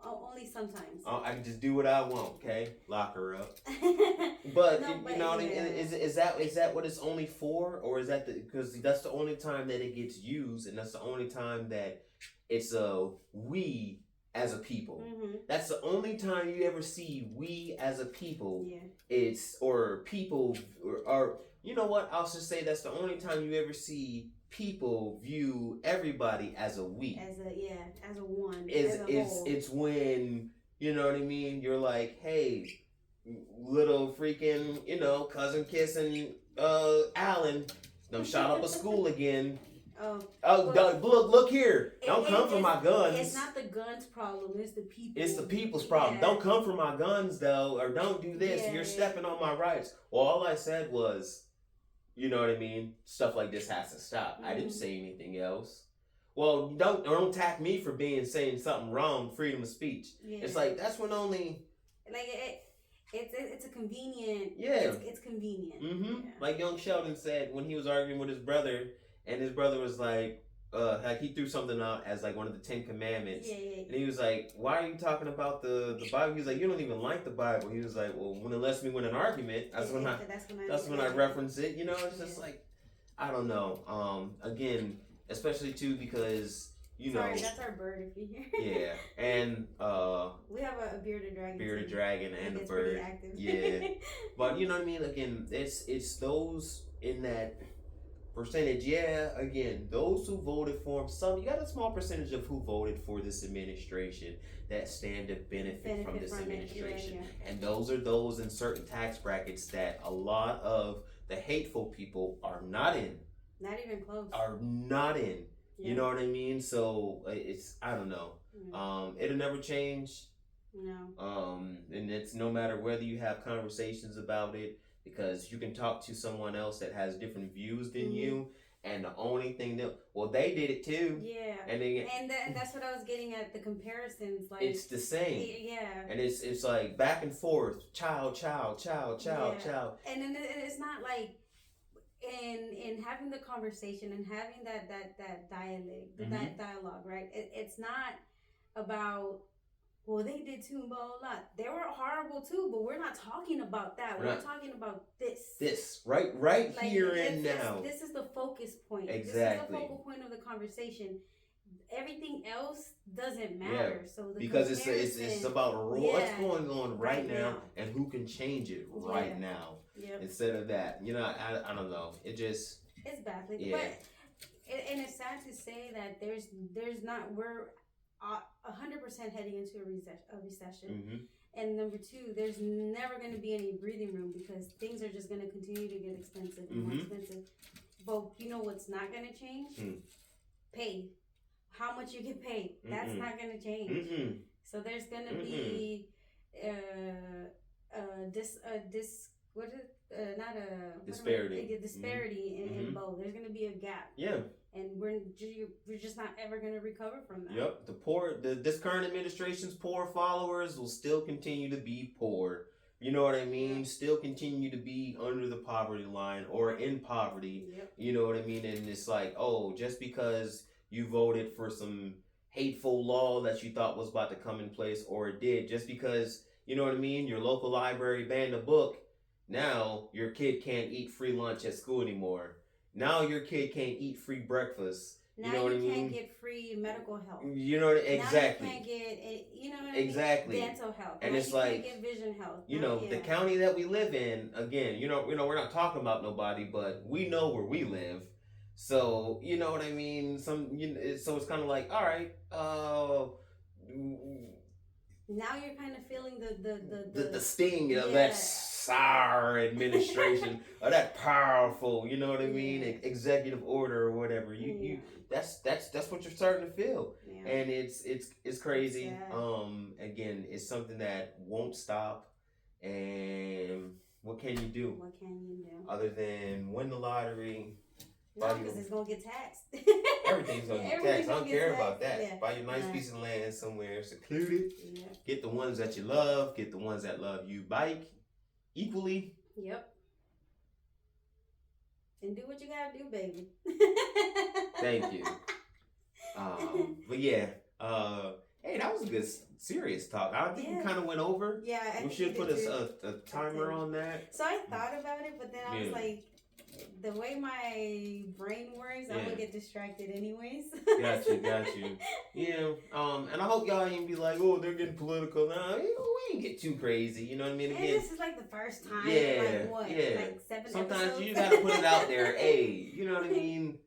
Only sometimes. I can just do what I want, okay? Lock her up. But you know what I mean? Is that what it's only for, or is that because that's the only time that it gets used, and that's the only time that it's we as a people. Mm-hmm. That's the only time you ever see we as a people. Yeah. It's or people or you know what? I'll just say that's the only time you ever see people view everybody as a we. As a one. It's when, you know what I mean? You're like, hey, little freaking, cousin kissing Alan, done shot up a school again. Look here. Don't come for my guns. It's not the guns problem, it's the people. It's the people's problem. Don't come for my guns though, or don't do this. You're stepping on my rights. Well, all I said was, you know what I mean? Stuff like this has to stop. Mm-hmm. I didn't say anything else. Well, don't attack me for saying something wrong. Freedom of speech. Yeah. It's like that's when only. Like it's a convenient. Yeah. It's convenient. Mm-hmm. Yeah. Like young Sheldon said when he was arguing with his brother, and his brother was like he threw something out as like one of the 10 Commandments. Yeah. And he was like, why are you talking about the Bible? He was like, you don't even like the Bible. He was like, well, when it lets me win an argument, that's when I reference it. It's just like, I don't know. Again, especially too because, Sorry, that's our bird if you hear. Yeah. And we have a bearded dragon. Bearded dragon and a bird. Pretty active. Yeah. But you know what I mean? Again, it's those in that percentage, again, those who voted for him, you got a small percentage of who voted for this administration that stand to benefit from this administration. Yeah. And those are those in certain tax brackets that a lot of the hateful people are not in. Not even close. Are not in. Yeah. You know what I mean? So it's, I don't know. Mm-hmm. It'll never change. No. And it's no matter whether you have conversations about it, because you can talk to someone else that has different views than you, and the only thing they did it too. Yeah. And that's what I was getting at, the comparisons. Like it's the same. Yeah. And it's like back and forth, child. And then it's not like in having the conversation and having that dialogue, right? It's not about, well, they did too, blah, blah, blah. They were horrible too, but we're not talking about that. We're talking about this. This, right like, here and now. This is the focus point. Exactly. This is the focal point of the conversation. Everything else doesn't matter. Yeah. So because it's about what's going on right now and who can change it right now. Yep. Instead of that. I don't know. It's baffling. Yeah. But and it's sad to say that we're 100% heading into a recession. Mm-hmm. And number two, there's never going to be any breathing room because things are just going to continue to get expensive and more expensive. But you know what's not going to change? Pay. How much you get paid. That's not going to change. So there's going to be disparity in both. There's going to be a gap. Yeah. And we're just not ever going to recover from that. Yep. This current administration's poor followers will still continue to be poor. You know what I mean? Yep. Still continue to be under the poverty line or in poverty. Yep. You know what I mean? And it's like, just because you voted for some hateful law that you thought was about to come in place, or it did, just because, you know what I mean, your local library banned a book, Now your kid can't eat free lunch at school anymore. Now your kid can't eat free breakfast. Now you know what I mean? Can't get free medical help. You know exactly. Now you can't get exactly dental help. And now it's you like can't get vision help. You know the county that we live in. Again, we're not talking about nobody, but we know where we live. So you know what I mean. So it's kind of like, all right. Now you're kind of feeling the sting of that sour administration or that powerful, you know what I mean, executive order or whatever. You that's what you're starting to feel, and it's crazy. Again, it's something that won't stop, and what can you do? What can you do other than win the lottery? No, because it's gonna get taxed. Everything's gonna get taxed. I don't care about that. Yeah. Buy your nice piece of land somewhere secluded. Yeah. Get the ones that you love. Get the ones that love you. Bike equally. Yep. And do what you gotta do, baby. Thank you. But yeah. Hey, that was a good serious talk. I think we kind of went over. Yeah. We should put a timer on that. So I thought about it, but then I was like, the way my brain works, I'm gonna get distracted anyways. Got you. Yeah. And I hope y'all ain't be like, oh, they're getting political. Nah, we ain't get too crazy. You know what I mean? Again, this is like the first time. Yeah. Like what? Yeah. Like 7 Sometimes episodes? you gotta put it out there. Hey, you know what I mean?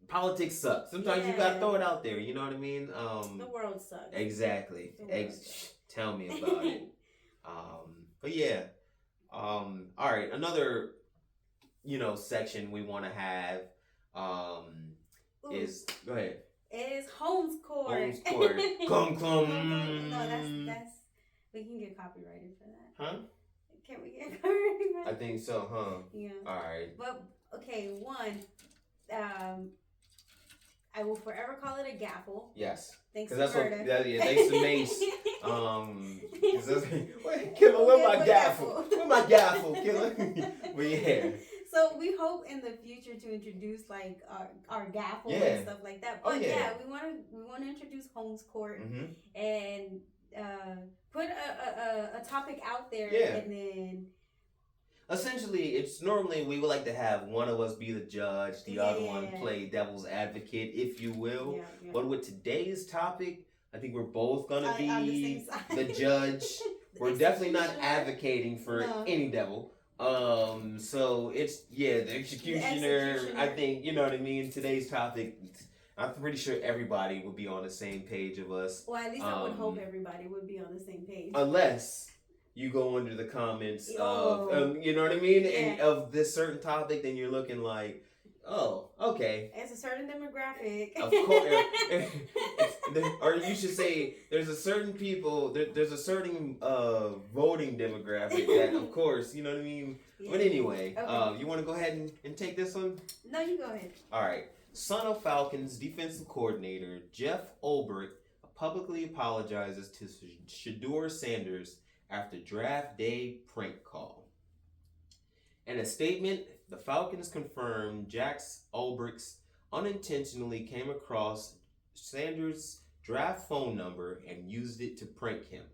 Politics sucks. Sometimes you gotta throw it out there. You know what I mean? The world sucks. Exactly. Tell me about it. But yeah. All right. Another section we want to have is go ahead. Is Holmes Court. Holmes Court. Clum. No, that's we can get copyrighted for that. Huh? Can we get copyrighted for that? I think so, huh? Yeah. All right. But okay, one, I will forever call it a gaffle. Yes. Thanks to Berta. Thanks to Mace. Killer, where my gaffle? Where my gaffle, Killer? But yeah. So we hope in the future to introduce like our gaffle and stuff like that. But we want to introduce Holmes Court and put a topic out there and then. Essentially, it's normally we would like to have one of us be the judge, the other one play devil's advocate, if you will. Yeah. But with today's topic, I think we're both gonna be the judge. We're definitely not advocating for any devil. So it's the executioner. I think you know what I mean. Today's topic, I'm pretty sure everybody would be on the same page of us. Well, at least I would hope everybody would be on the same page. Unless you go under the comments of, you know what I mean, and of this certain topic, then you're looking like, oh, okay. It's a certain demographic. Of course. Or you should say, there's a certain people, there's a certain voting demographic that, of course, you know what I mean? Yeah. But anyway, you want to go ahead and take this one? No, you go ahead. All right. Son of Falcons defensive coordinator Jeff Ulbrich publicly apologizes to Shedeur Sanders after draft day prank call. In a statement, the Falcons confirmed Jack Ulbricht unintentionally came across Sanders' draft phone number and used it to prank him.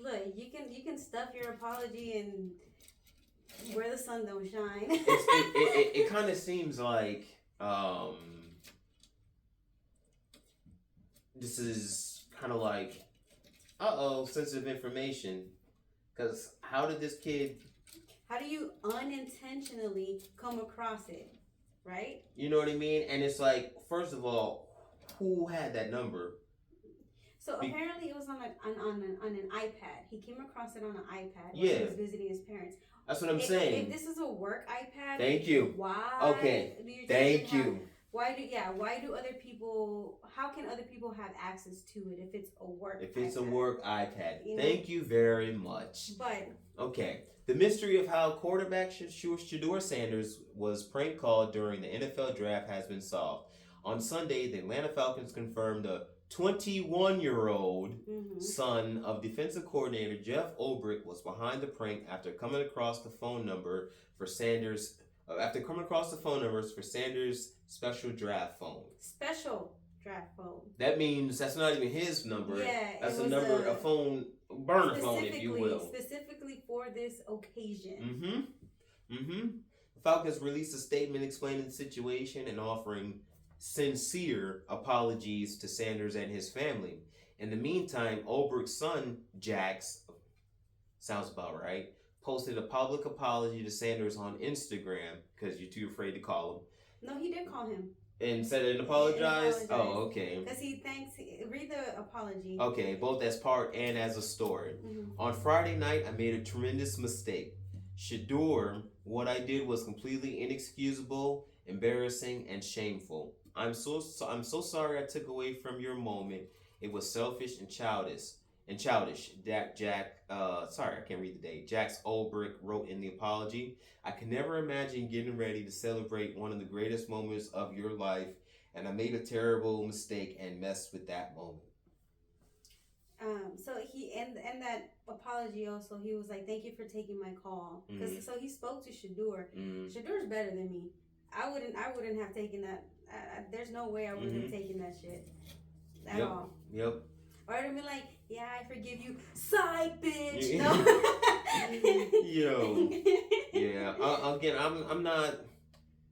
Look, you can stuff your apology and where the sun don't shine. It kind of seems like this is kind of like, sensitive information. Because how did this kid... How do you unintentionally come across it, right? You know what I mean? And it's like, first of all, who had that number? So apparently it was on an iPad. He came across it on an iPad when he was visiting his parents. That's what I'm saying. If this is a work iPad... Thank you. Why... Okay. Thank you. Why do other people, how can other people have access to it if it's a work iPad? If it's a work iPad. Thank you very much. But. Okay. The mystery of how quarterback Shedeur Sanders was prank called during the NFL draft has been solved. On Sunday, the Atlanta Falcons confirmed a 21-year-old son of defensive coordinator Jeff Ulbrich was behind the prank after coming across the phone number for Sanders' special draft phone. Special. draft phone. That means that's not even his number. Yeah, that's a phone, burner phone, if you will. Specifically for this occasion. The Falcons released a statement explaining the situation and offering sincere apologies to Sanders and his family. In the meantime, Ulbricht's son, Jax, sounds about right, posted a public apology to Sanders on Instagram because you're too afraid to call him. No, he did call him. And said it and apologized? Oh, okay. Because he thanks. Read the apology. Okay, both as part and as a story. On Friday night, I made a tremendous mistake. Shedeur, what I did was completely inexcusable, embarrassing, and shameful. I'm so sorry I took away from your moment. It was selfish and childish. Sorry, I can't read the date. Jax Ulbricht wrote in the apology, I can never imagine getting ready to celebrate one of the greatest moments of your life, and I made a terrible mistake and messed with that moment. So he and that apology also, he was like, thank you for taking my call. So he spoke to Shedeur. Shedeur's better than me. I wouldn't have taken that. There's no way I would have taken that shit at all. Yep. Or I'd have been like, yeah, I forgive you, side bitch. No. Yo. Yeah. Again, I'm not.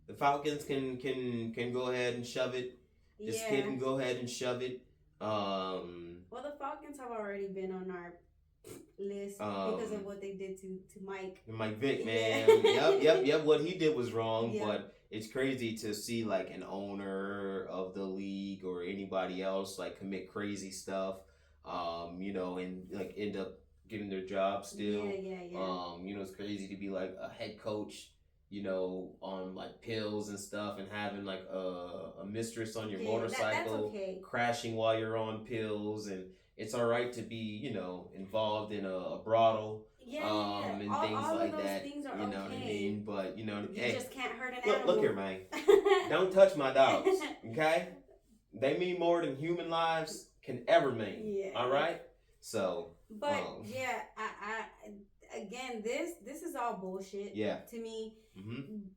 The Falcons can go ahead and shove it. This kid can go ahead and shove it. Well, the Falcons have already been on our list because of what they did to Mike. Mike Vick, man. Yep. What he did was wrong, but it's crazy to see like an owner of the league or anybody else like commit crazy stuff, and like end up getting their job still. Yeah. It's crazy to be like a head coach, on like pills and stuff and having like a mistress on your motorcycle crashing while you're on pills, and it's all right to be, involved in a brothel. And all, things all like of those that. Things are you know what I mean? But you just can't hurt an animal. Look here, man. Don't touch my dogs, okay? They mean more than human lives can ever mean. Yeah. All right? So. But I again, this is all bullshit. Yeah. To me,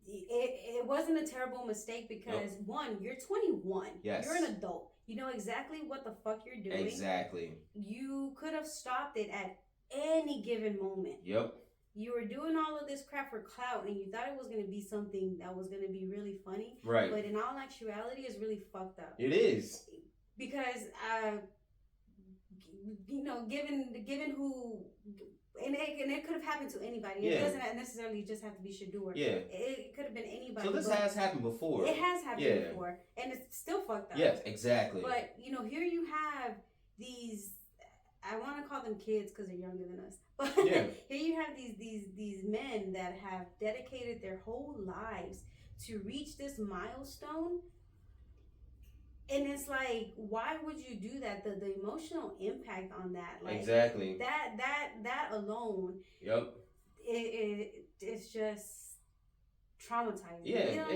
it wasn't a terrible mistake because one, you're 21. Yes. You're an adult. You know exactly what the fuck you're doing. Exactly. You could have stopped it at any given moment. Yep. You were doing all of this crap for clout and you thought it was going to be something that was going to be really funny. Right. But in all actuality, it's really fucked up. It is. Because, given who... And it could have happened to anybody. Yeah. It doesn't necessarily just have to be Shedeur. Yeah. It could have been anybody. So this has happened before. It has happened before. And it's still fucked up. Yes, exactly. But, here you have these... I want to call them kids because they're younger than us. But here you have these men that have dedicated their whole lives to reach this milestone. And it's like, why would you do that? The emotional impact on that, like exactly. That alone. Yep. It's just traumatizing. Yeah,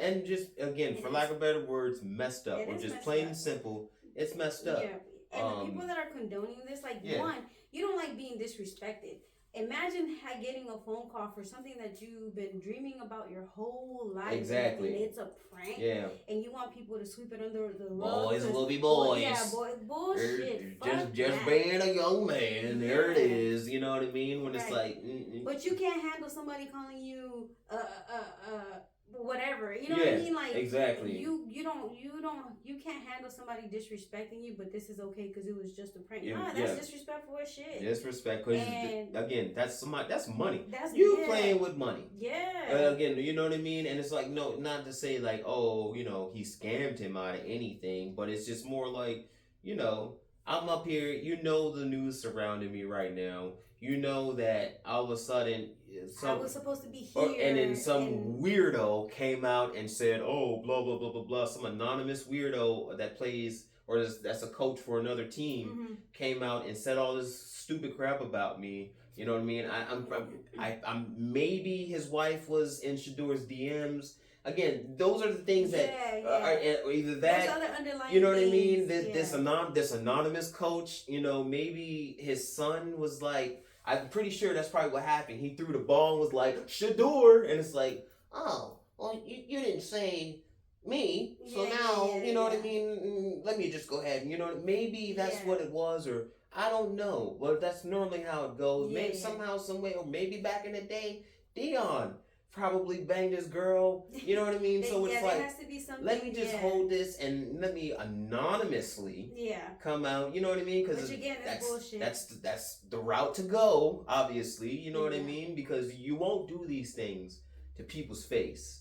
and just again, for lack of better words, messed up, or just plain and simple, it's messed up. Yeah. And the people that are condoning this, one, you don't like being disrespected. Imagine getting a phone call for something that you've been dreaming about your whole life. Exactly. And it's a prank. Yeah. And you want people to sweep it under the rug. Boys will be boys. Bullshit. Just being a young man. There it is. You know what I mean? When it's like. But you can't handle somebody calling you whatever, you know what I mean? Like exactly. You can't handle somebody disrespecting you, but this is okay because it was just a prank. That's disrespectful as shit. Disrespect, because again, that's money. That's playing with money. Yeah. Again, you know what I mean? And it's like, no, not to say like, oh, he scammed him out of anything, but it's just more like, I'm up here, the news surrounding me right now. You know that all of a sudden I was supposed to be here, and then some weirdo came out and said, "Oh, blah blah blah blah blah." Some anonymous weirdo that plays or that's a coach for another team came out and said all this stupid crap about me. You know what I mean? I'm maybe his wife was in Shedeur's DMs. Again, those are the things that are either that. There's other underlying you know what I mean? This anonymous coach. Maybe his son was like. I'm pretty sure that's probably what happened. He threw the ball and was like, Shedeur. And it's like, oh, well, you didn't say me. So now, you know what I mean? Let me just go ahead and, maybe that's what it was, or I don't know. But that's normally how it goes. Maybe somehow, some way, or maybe back in the day, Dion probably banged his girl. You know what I mean? So it's like, has to be let me just hold this and let me anonymously come out. You know what I mean? Because that's bullshit. That's the route to go. Obviously, you know what I mean? Because you won't do these things to people's face.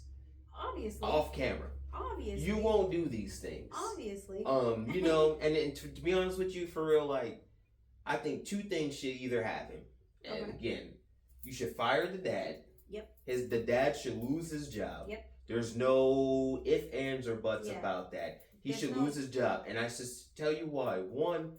Obviously. Off camera. Obviously. You won't do these things. Obviously. And to be honest with you, for real, like, I think two things should either happen. And again, you should fire the dad. Yep. The dad should lose his job. Yep. There's no ifs, ands, or buts about that. He should lose his job. And I just tell you why. One,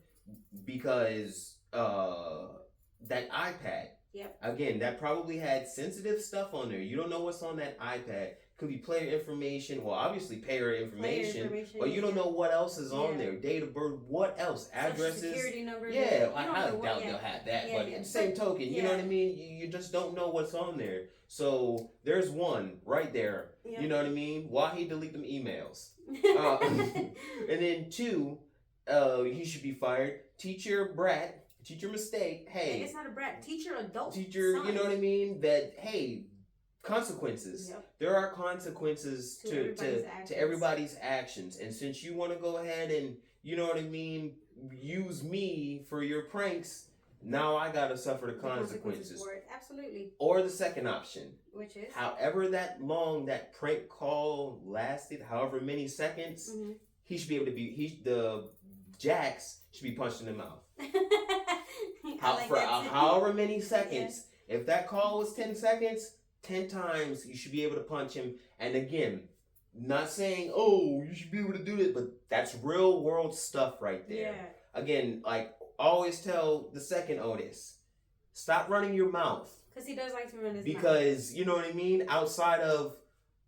because that iPad. Yep. Again, that probably had sensitive stuff on there. You don't know what's on that iPad. Could be player information. Well, obviously payer information. But you don't know what else is on there. Date of birth. What else? Addresses. Social security number. Yeah, I highly doubt they'll have that. But at the same token, you know what I mean? You just don't know what's on there. So there's one right there. Yep. You know what I mean? Why he delete them emails? And then two, he should be fired. Teach your brat. Teach your mistake. Hey, it's not a brat. Teach your adult. Teach your, you know what I mean? That, hey, consequences. Yep. There are consequences to everybody's actions. And since you want to go ahead and, you know what I mean, use me for your pranks, now I got to suffer the consequences. For it. Absolutely. Or the second option. Which is? However that long that prank call lasted, however many seconds, he should be able to be, the Jax should be punched in the mouth. However many seconds. If that call was 10 seconds, 10 times you should be able to punch him. And again, not saying, oh, you should be able to do this, but that's real world stuff right there. Yeah. Again, like, always tell the second Otis, stop running your mouth. Because he does like to run his mouth. Because, you know what I mean? Outside of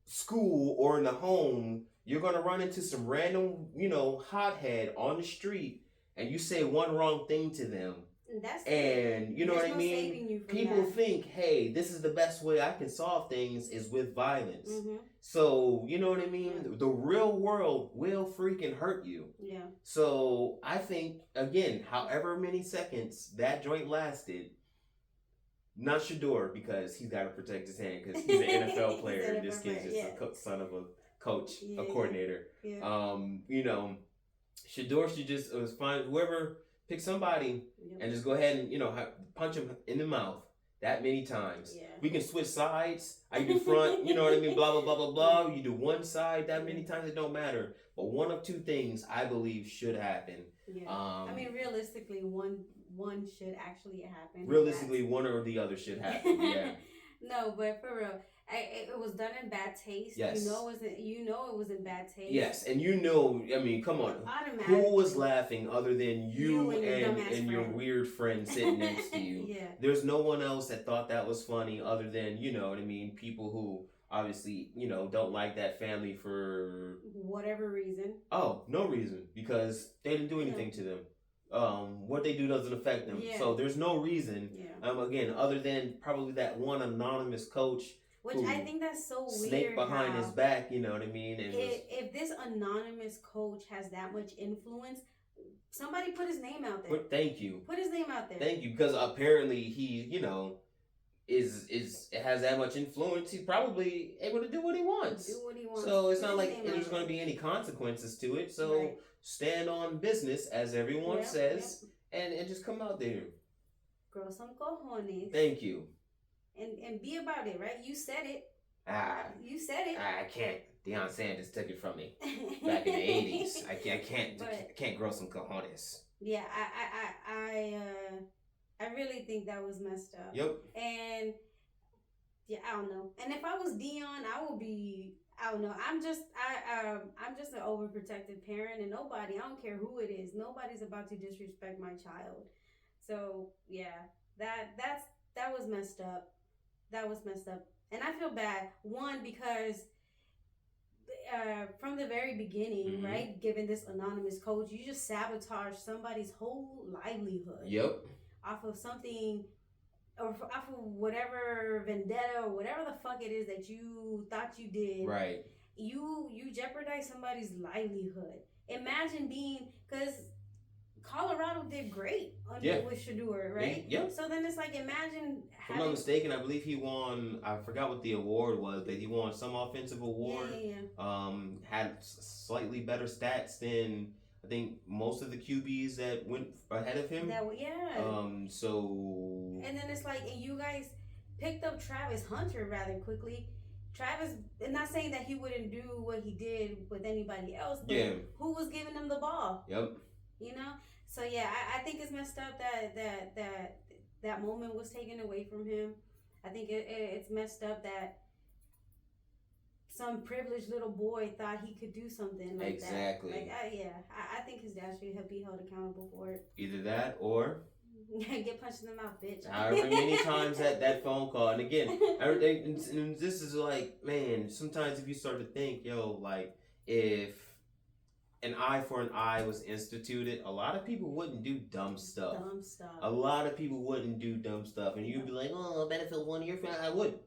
school or in the home, you're going to run into some random, hothead on the street, and you say one wrong thing to them. And you know what I mean? People think, hey, this is the best way I can solve things is with violence. So, you know what I mean? Yeah. The real world will freaking hurt you. Yeah. So I think, again, however many seconds that joint lasted, not Shedeur, because he's got to protect his hand because he's an NFL player. This kid's just a son of a coach, a coordinator. Yeah. Shedeur should just find whoever. Pick somebody and just go ahead and, punch him in the mouth that many times. Yeah. We can switch sides. I do front, you know what I mean? Blah, blah, blah, blah, blah. You do one side that many times, it don't matter. But one of two things I believe should happen. Yeah. Realistically, one should actually happen. Realistically, one or the other should happen, yeah. No, but for real. It was done in bad taste. Yes. You know it was in bad taste. Yes, and come on. Who was laughing other than you and your weird friend sitting next to you? Yeah. There's no one else that thought that was funny other than, you know what I mean, people who obviously, don't like that family for whatever reason. Oh, no reason. Because they didn't do anything to them. What they do doesn't affect them. Yeah. So there's no reason, again, other than probably that one anonymous coach. Which I think that's so weird. Snake behind his back, you know what I mean? And if this anonymous coach has that much influence, somebody put his name out there. Thank you. Put his name out there. Thank you, because apparently he, has that much influence. He's probably able to do what he wants. So it's not like there's going to be any consequences to it. So stand on business, as everyone says, and just come out there. Grow some cojones. Thank you. And be about it, right? You said it. You said it. I can't. Deion Sanders took it from me back in the 80s. I can't grow some cojones. Yeah, I really think that was messed up. Yep. And yeah, I don't know. And if I was Dion, I would be. I don't know. I'm just an overprotective parent, and I don't care who it is. Nobody's about to disrespect my child. So yeah, that was messed up. That was messed up. And I feel bad. One, because from the very beginning, right, given this anonymous coach, you just sabotage somebody's whole livelihood. Yep. Off of something, or off of whatever vendetta or whatever the fuck it is that you thought you did. Right. you jeopardize somebody's livelihood. Imagine being, because Colorado did great with Shedeur, right? Yeah. So then it's like, imagine. If I'm not mistaken, I believe he won. I forgot what the award was, but he won some offensive award. Yeah. Had slightly better stats than I think most of the QBs that went ahead of him. So. And then it's like, and you guys picked up Travis Hunter rather quickly. Travis, I'm not saying that he wouldn't do what he did with anybody else, but who was giving him the ball? Yep. You know? So yeah, I think it's messed up that moment was taken away from him. I think it's messed up that some privileged little boy thought he could do something like that. Exactly. I think his dad should be held accountable for it. Either that or get punched in the mouth, bitch. However many times that phone call, and again, and this is like, man, sometimes if you start to think, like if an eye for an eye was instituted, a lot of people wouldn't do dumb stuff. A lot of people wouldn't do dumb stuff, and you'd be like, oh, I benefit one of your friends. I would.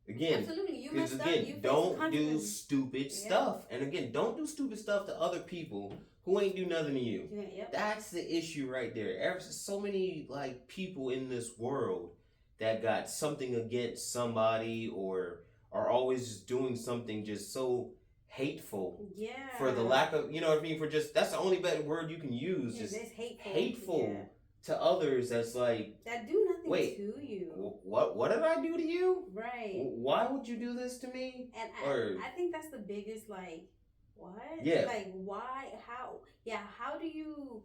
Again, absolutely, you messed up. Don't do stupid stuff, and again, don't do stupid stuff to other people who ain't do nothing to you. Yep. That's the issue right there. So many like people in this world that got something against somebody or are always just doing something just so hateful. Yeah. For the lack of, you know what I mean? For just, that's the only better word you can use. Yeah, just hateful. To others. That's like, that do nothing to you. What did I do to you? Right. Why would you do this to me? And I think that's the biggest, like, what? Yeah. Like, why? How? Yeah, how do you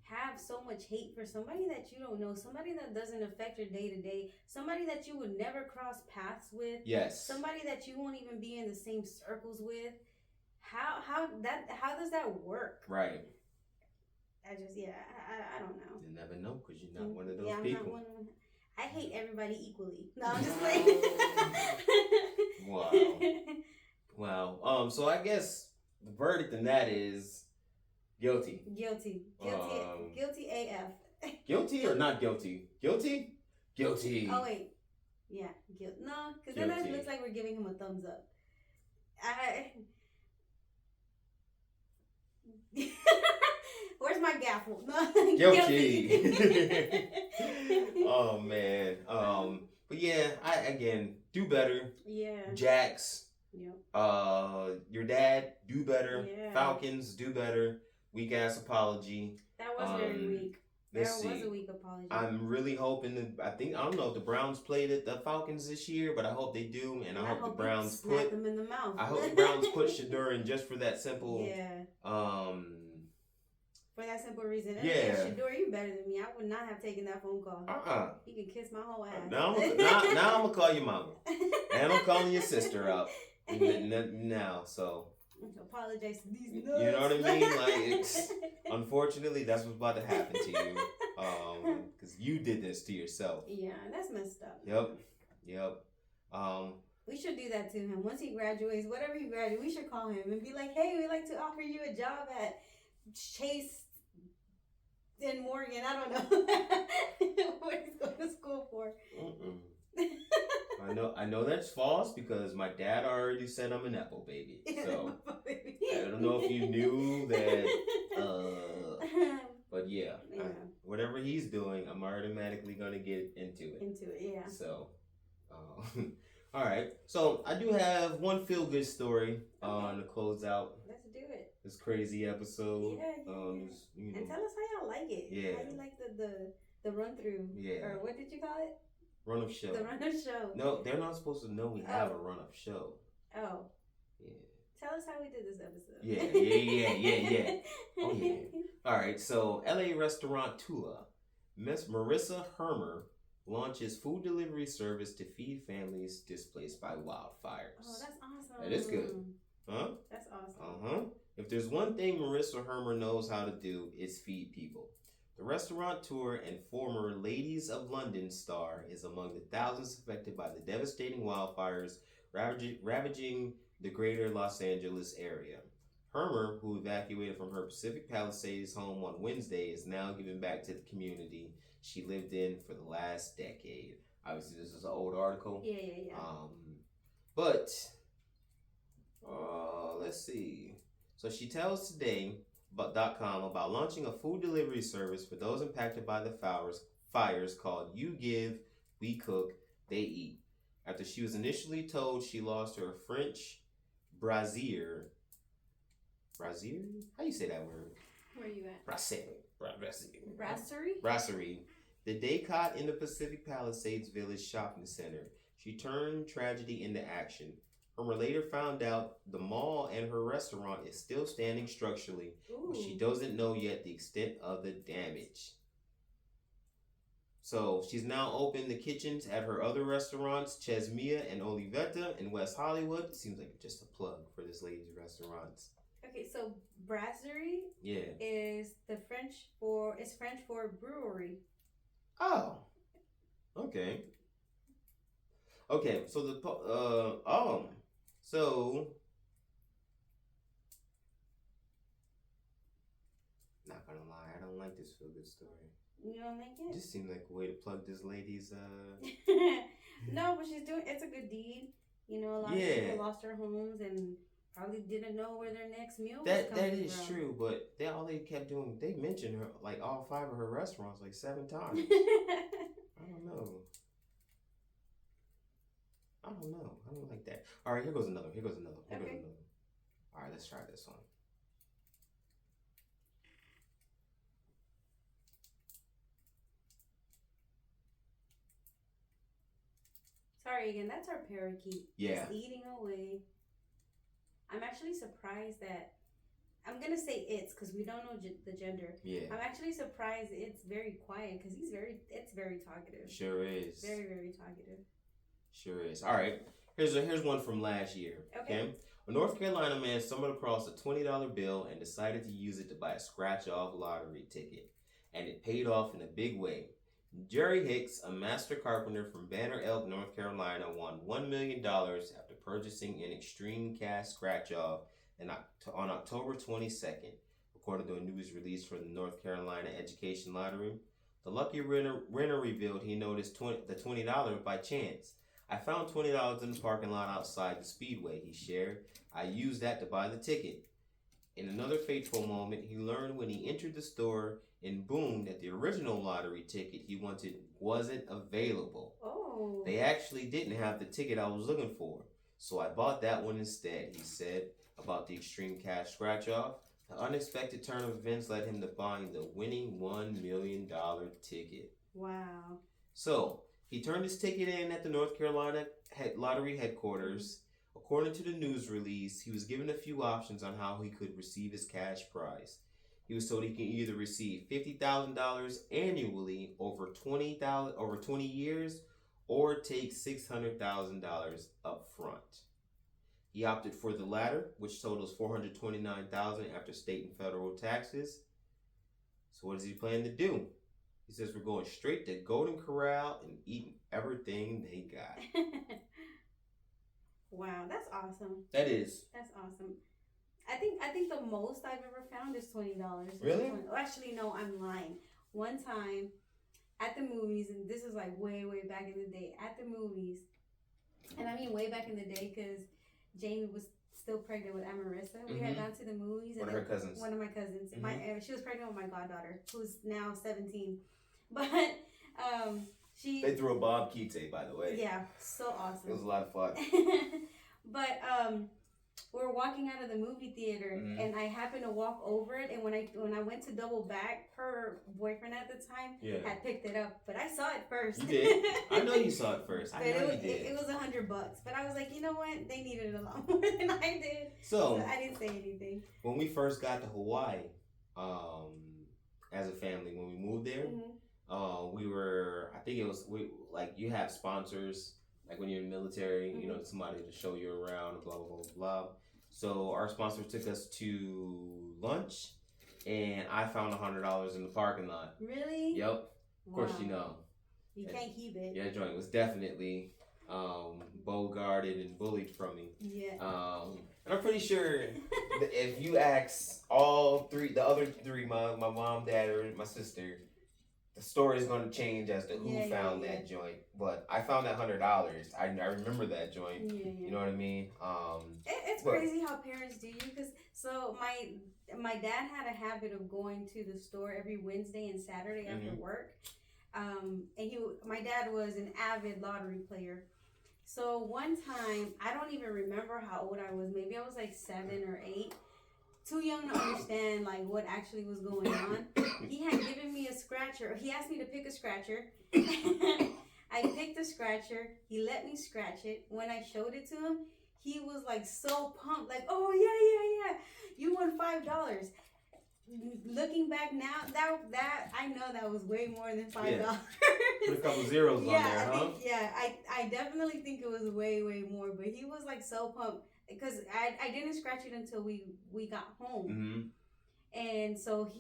have so much hate for somebody that you don't know, somebody that doesn't affect your day to day, somebody that you would never cross paths with? Yes. Somebody that you won't even be in the same circles with? How does that work? Right. I don't know. You never know because you're not one of those people. I hate everybody equally. No, I'm just playing. Wow. So I guess the verdict in that is guilty. Guilty AF. Guilty or not guilty? Guilty. Oh wait, yeah, guilty. No, because then that looks like we're giving him a thumbs up. Where's my gavel? Guilty. Oh man. But yeah, I again do better. Yeah. Jax. Yep. Your dad do better. Yeah. Falcons do better. Weak ass apology. That was very weak. Was a weak apology. I'm really hoping I don't know if the Browns played the Falcons this year, but I hope they do, and I hope the Browns put them in the mouth. I hope the Browns put Shedeur in just for that simple. For that simple reason. Yeah. Shedeur, you better than me. I would not have taken that phone call. You can kiss my whole ass. Now I'm gonna call your mama, and I'm calling your sister out now. So. Apologize to these nuts. You know what I mean? Like, unfortunately, that's what's about to happen to you. Because you did this to yourself. Yeah, that's messed up. Yep. We should do that to him. Once he graduates, whatever he graduates, we should call him and be like, hey, we'd like to offer you a job at Chase and Morgan. I don't know what he's going to school for. I know that's false because my dad already said I'm a Nepo baby. So I don't know if you knew that. But yeah. Whatever he's doing, I'm automatically gonna get into it. Yeah. So, all right. So I do have one feel good story to close out. Let's do it. This crazy episode. Yeah. And tell us how y'all like it. Yeah. How you like the run through. Yeah. Or what did you call it? Run of show. The run of show. No, they're not supposed to know we have a run of show. Oh. Yeah. Tell us how we did this episode. Yeah. Oh yeah. All right. So, LA restaurant Tula, Miss Marissa Hermer launches food delivery service to feed families displaced by wildfires. Oh, that's awesome. That is good. Huh? That's awesome. If there's one thing Marissa Hermer knows how to do, it's feed people. The restaurateur and former Ladies of London star is among the thousands affected by the devastating wildfires ravaging the greater Los Angeles area. Hermer, who evacuated from her Pacific Palisades home on Wednesday, is now giving back to the community she lived in for the last decade. Obviously, this is an old article. Yeah. But Let's see. So she tells Today.com about launching a food delivery service for those impacted by the fires called You Give, We Cook, They Eat. After she was initially told she lost her French brassiere. Brassiere? How you say that word? Where are you at? Brasserie. The Daycott in the Pacific Palisades Village Shopping Center. She turned tragedy into action. Her later found out the mall and her restaurant is still standing structurally, but she doesn't know yet the extent of the damage. So she's now opened the kitchens at her other restaurants, Chesmia and Olivetta in West Hollywood. It seems like just a plug for this lady's restaurants. Okay, so brasserie is French for brewery. Oh, okay. Okay, so not gonna lie, I don't like this feel good story. You don't like it? It just seemed like a way to plug this lady's No, but it's a good deed. You know, a lot of people lost their homes and probably didn't know where their next meal was coming from. That is true, but all they kept doing, they mentioned her, like all 5 of her restaurants, like 7 times. I don't know. I don't like that. All right, here goes another. All right, let's try this one. Sorry again, that's our parakeet. Yeah. Just eating away. I'm actually surprised that, I'm going to say it's because we don't know the gender. Yeah. I'm actually surprised it's very quiet because it's very talkative. Sure is. Very, very talkative. Sure is. All right. Here's one from last year. Okay. A North Carolina man stumbled across a $20 bill and decided to use it to buy a scratch-off lottery ticket. And it paid off in a big way. Jerry Hicks, a master carpenter from Banner Elk, North Carolina, won $1 million after purchasing an extreme cash scratch-off on October 22nd, according to a news release from the North Carolina Education Lottery. The lucky winner revealed he noticed the $20 by chance. I found $20 in the parking lot outside the Speedway, he shared. I used that to buy the ticket. In another fateful moment, he learned when he entered the store in Boone that the original lottery ticket he wanted wasn't available. Oh. They actually didn't have the ticket I was looking for, so I bought that one instead, he said about the extreme cash scratch-off. The unexpected turn of events led him to buying the winning $1 million ticket. Wow. So, he turned his ticket in at the North Carolina Lottery headquarters. According to the news release, he was given a few options on how he could receive his cash prize. He was told he can either receive $50,000 annually over 20 years or take $600,000 up front. He opted for the latter, which totals $429,000 after state and federal taxes. So what does he plan to do? He says we're going straight to Golden Corral and eating everything they got. Wow, that's awesome. That is. That's awesome. I think the most I've ever found is $20. Really? Oh, actually, no, I'm lying. One time at the movies, and this is like way, way back in the day, at the movies, and I mean way back in the day because Jamie was still pregnant with Amarissa. We had gone to the movies. One of her cousins. One of my cousins. Mm-hmm. She was pregnant with my goddaughter, who's now 17. But they threw a Bob Kite, by the way. Yeah, so awesome. It was a lot of fun. But we were walking out of the movie theater, and I happened to walk over it. And when I went to double back, her boyfriend at the time had picked it up, but I saw it first. You did? I know you saw it first. I know you did. It was $100, but I was like, you know what? They needed it a lot more than I did, so I didn't say anything. When we first got to Hawaii, as a family, when we moved there, we were. I think it was you have sponsors. Like when you're in the military, you know, somebody to show you around, blah, blah, blah, blah. So our sponsor took us to lunch, and I found $100 in the parking lot. Really? Yep. Of course, you know. You can't keep it. Yeah, joint was definitely bow-guarded and bullied from me. Yeah. And I'm pretty sure that if you ask the other three, my mom, dad, or my sister, the story is going to change as to who found that joint. But I found that $100. I remember that joint. You know what I mean? It's crazy how parents do you, because so my dad had a habit of going to the store every Wednesday and Saturday after work. And my dad was an avid lottery player. So one time, I don't even remember how old I was. Maybe I was like 7 or 8. Too young to understand like what actually was going on. He had given me a scratcher. He asked me to pick a scratcher. I picked a scratcher. He let me scratch it. When I showed it to him, he was like so pumped, like, "Oh yeah, you won $5." Looking back now, that I know that was way more than $5. Put a couple zeros on there, huh? I definitely think it was way more. But he was like so pumped because I didn't scratch it until we got home, and so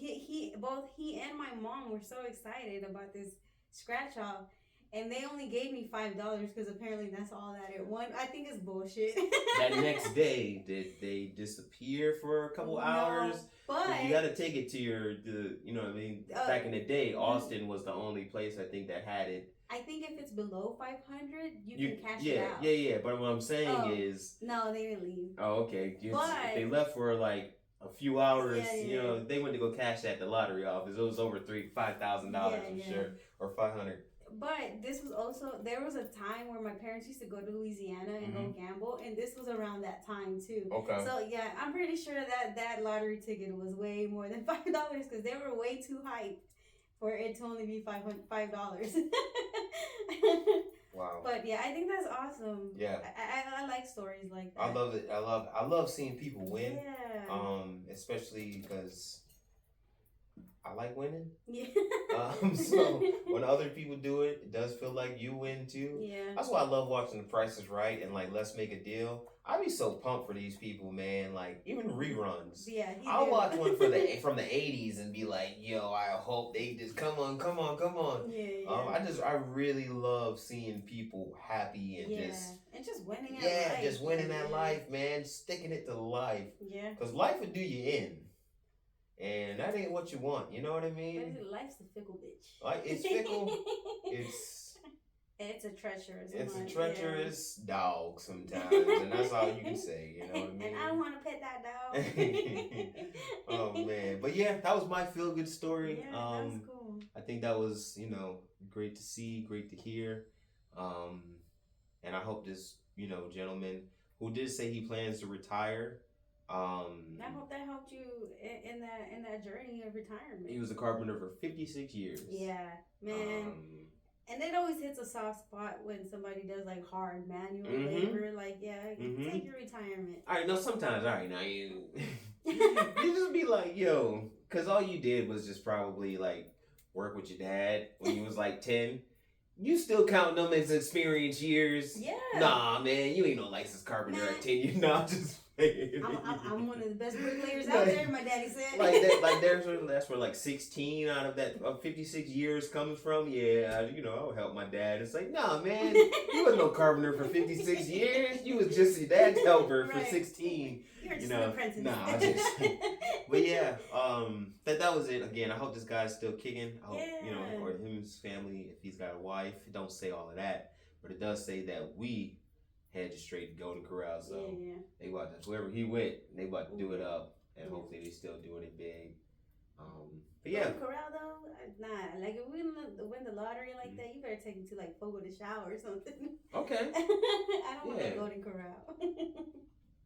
both he and my mom were so excited about this scratch off. And they only gave me $5 because apparently that's all that it won. I think it's bullshit. That next day, did they disappear for a couple hours? But you got to take it to you know what I mean? Back in the day, Austin was the only place I think that had it. I think if it's below 500, you can cash it out. Yeah. But what I'm saying is... No, they didn't leave. Oh, okay. If they left for like a few hours, you know, they went to go cash that at the lottery office. It was over $5,000, I'm sure, or $500. But this was also, there was a time where my parents used to go to Louisiana and go gamble, and this was around that time too. Okay. So yeah, I'm pretty sure that lottery ticket was way more than $5 because they were way too hyped for it to only be $5. Wow. But yeah, I think that's awesome. Yeah. I like stories like that. I love it. I love seeing people win. Yeah. Especially because I like winning. Yeah. So when other people do it, it does feel like you win too. Yeah. That's why I love watching The Price is Right and like Let's Make a Deal. I be so pumped for these people, man. Like even reruns. Yeah. I'll watch one from the 80s and be like, yo, I hope they just come on. Yeah. I really love seeing people happy and just winning at life. Yeah, just winning at life, man. Sticking it to life. Yeah. Because life would do you in. And that ain't what you want, you know what I mean? Life's a fickle bitch. Like it's fickle. It's a treacherous. It's a treacherous dog sometimes, and that's all you can say. You know what I mean? And I don't want to pet that dog. Oh man, but yeah, that was my feel good story. Yeah, that's cool. I think that was great to see, great to hear, and I hope this gentleman who did say he plans to retire. I hope that helped you in that journey of retirement. He was a carpenter for 56 years. Yeah, man. And it always hits a soft spot when somebody does like hard manual labor. Like, take your retirement. All right, no, sometimes, all right, now you just be like, yo, because all you did was just probably like work with your dad when you was like 10. You still count them as experience years? Yeah. Nah, man, you ain't no licensed carpenter at 10 years. Nah, just. I'm one of the best bricklayers out there, my daddy said. That's where like 16 out of that 56 years comes from. Yeah, I would help my dad. It's like, nah, man, you wasn't no carpenter for 56 years. You was just your dad's helper for 16. You're just an apprentice. Nah, but yeah, that was it. Again, I hope this guy's still kicking. I hope, or him and his family, if he's got a wife. It don't say all of that, but it does say that we headed straight to Golden Corral, so they about to, wherever he went, they about to do it up, and hopefully they still doing it big. But yeah, Golden Corral though, nah. Like if we win the lottery like that, you better take me to like Fogo de Chao or something. Okay. I don't want to Golden Corral.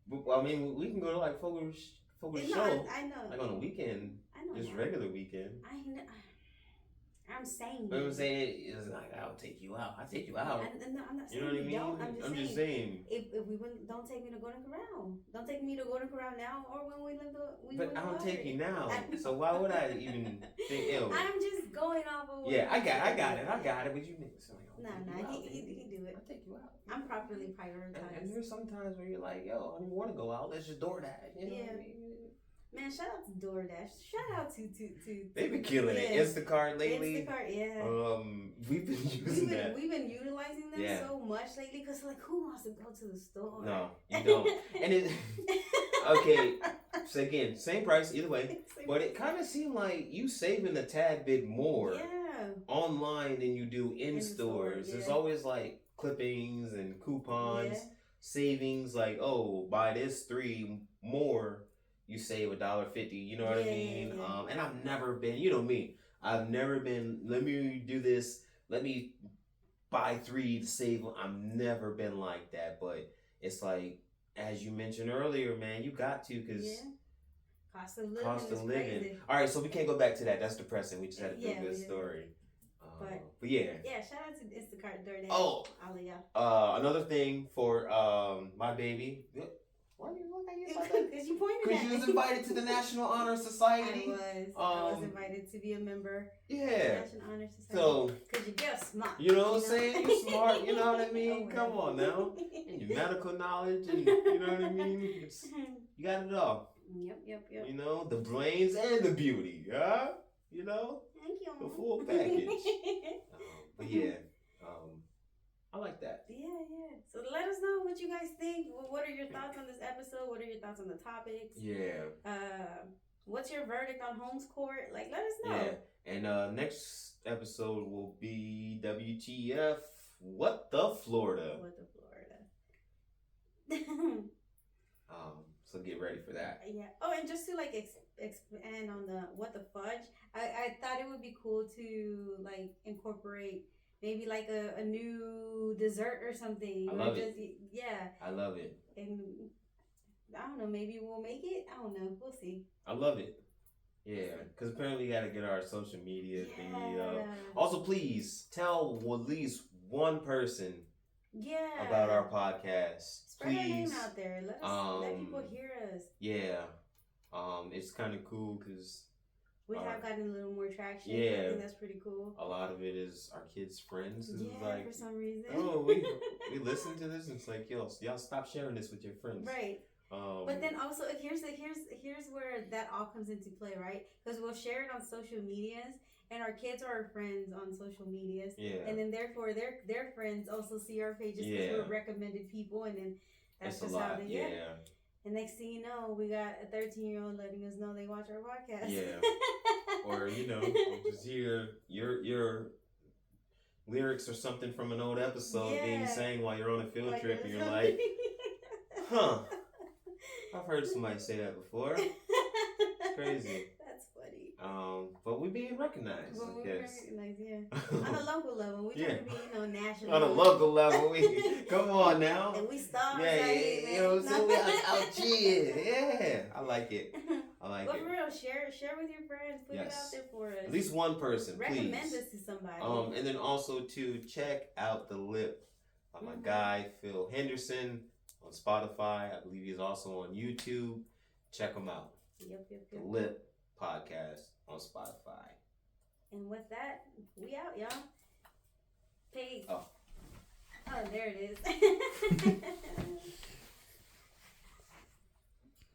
But, I mean, we can go to like Fogo de Chao. I know. Like on a weekend. I know. Just regular weekend. I'm saying. But I'm saying it's like I'll take you out. I'll take you out. I'm not saying you know what I mean? I'm just saying. If we wouldn't, don't take me to Golden Corral. Don't take me to Golden Corral now or when we live the. But I don't take you now. So why would I even think ill? I'm just going off of. Yeah, I got it. But you niggas. Nah. He do it. I'll take you out. I'm properly prioritized. And there's sometimes where you're like, yo, I don't want to go out. Let's just DoorDash. You know what I mean? Man, shout out to DoorDash. Shout out to They've been killing it. Instacart lately. Instacart, yeah. We've been using that. We've been utilizing them so much lately because like, who wants to go to the store? No, you don't. And it. Okay, so again, same price either way, but it kind of seemed like you saving a tad bit more. Yeah. online than you do in stores. There's always like clippings and coupons, savings. Like, oh, buy this 3 more, you save $1.50. You know what I mean? Yeah. And I've never been. You know me. I've never been. Let me do this. Let me buy 3 to save. I've never been like that. But it's like, as you mentioned earlier, man, you got to, because. Yeah. Cost of living. Crazy. All right, so we can't go back to that. That's depressing. We just had to do a good story. But yeah. Yeah, shout out to Instacart, DoorDash. Oh. Another thing for my baby. Why you look at you like that? Because you pointed at me. Because you was invited to the National Honor Society. I was invited to be a member. Yeah. Of the National Honor Society. So. Because you're smart. You know what I'm saying? You're smart. You know what I mean? Come on now. And your medical knowledge, and you know what I mean? You got it all. Yep. You know, the brains and the beauty, huh? You know? Thank you. The full package. But yeah, I like that. Yeah. So let us know what you guys think. What are your thoughts on this episode? What are your thoughts on the topics? Yeah. What's your verdict on Holmes Court? Like, let us know. Yeah. And next episode will be WTF, What the Florida. So get ready for that. Yeah. Oh, and just to like expand on the what the fudge, I thought it would be cool to like incorporate maybe like a new dessert or something. I love it. Yeah. I love it. And I don't know, maybe we'll make it. I don't know. We'll see. I love it. Yeah, because apparently we got to get our social media thingy up. Also, please tell at least one person about our podcast. Spread our name out there. Let people hear us. Yeah. It's kind of cool because we have gotten a little more traction. Yeah. I think that's pretty cool. A lot of it is our kids' friends. Like, for some reason. Oh, we listen to this and it's like, yo, y'all stop sharing this with your friends. Right. But then also here's where that all comes into play, right? Because we'll share it on social medias, and our kids are our friends on social medias. Yeah. And then therefore their friends also see our pages because we're recommended people, and then that's just how they get. Yeah. And next thing you know, we got a 13-year-old letting us know they watch our podcast. Yeah. Or just hear your lyrics or something from an old episode being sang while you're on a field trip, and you're like, huh. I've heard somebody say that before. It's crazy. That's funny. But we're being recognized. Well, we're recognized, on a local level. We try to be, national. On a local level, we come on now. And we stars. So we out here. Yeah, I like it. But for real, share with your friends. Put it out there for us. At least one person, Recommend us to somebody. And then also to check out The Lip by my guy Phil Henderson on Spotify. I believe he's also on YouTube. Check him out. Yep. The Lip Podcast on Spotify. And with that, we out, y'all. Peace. Oh, there it is.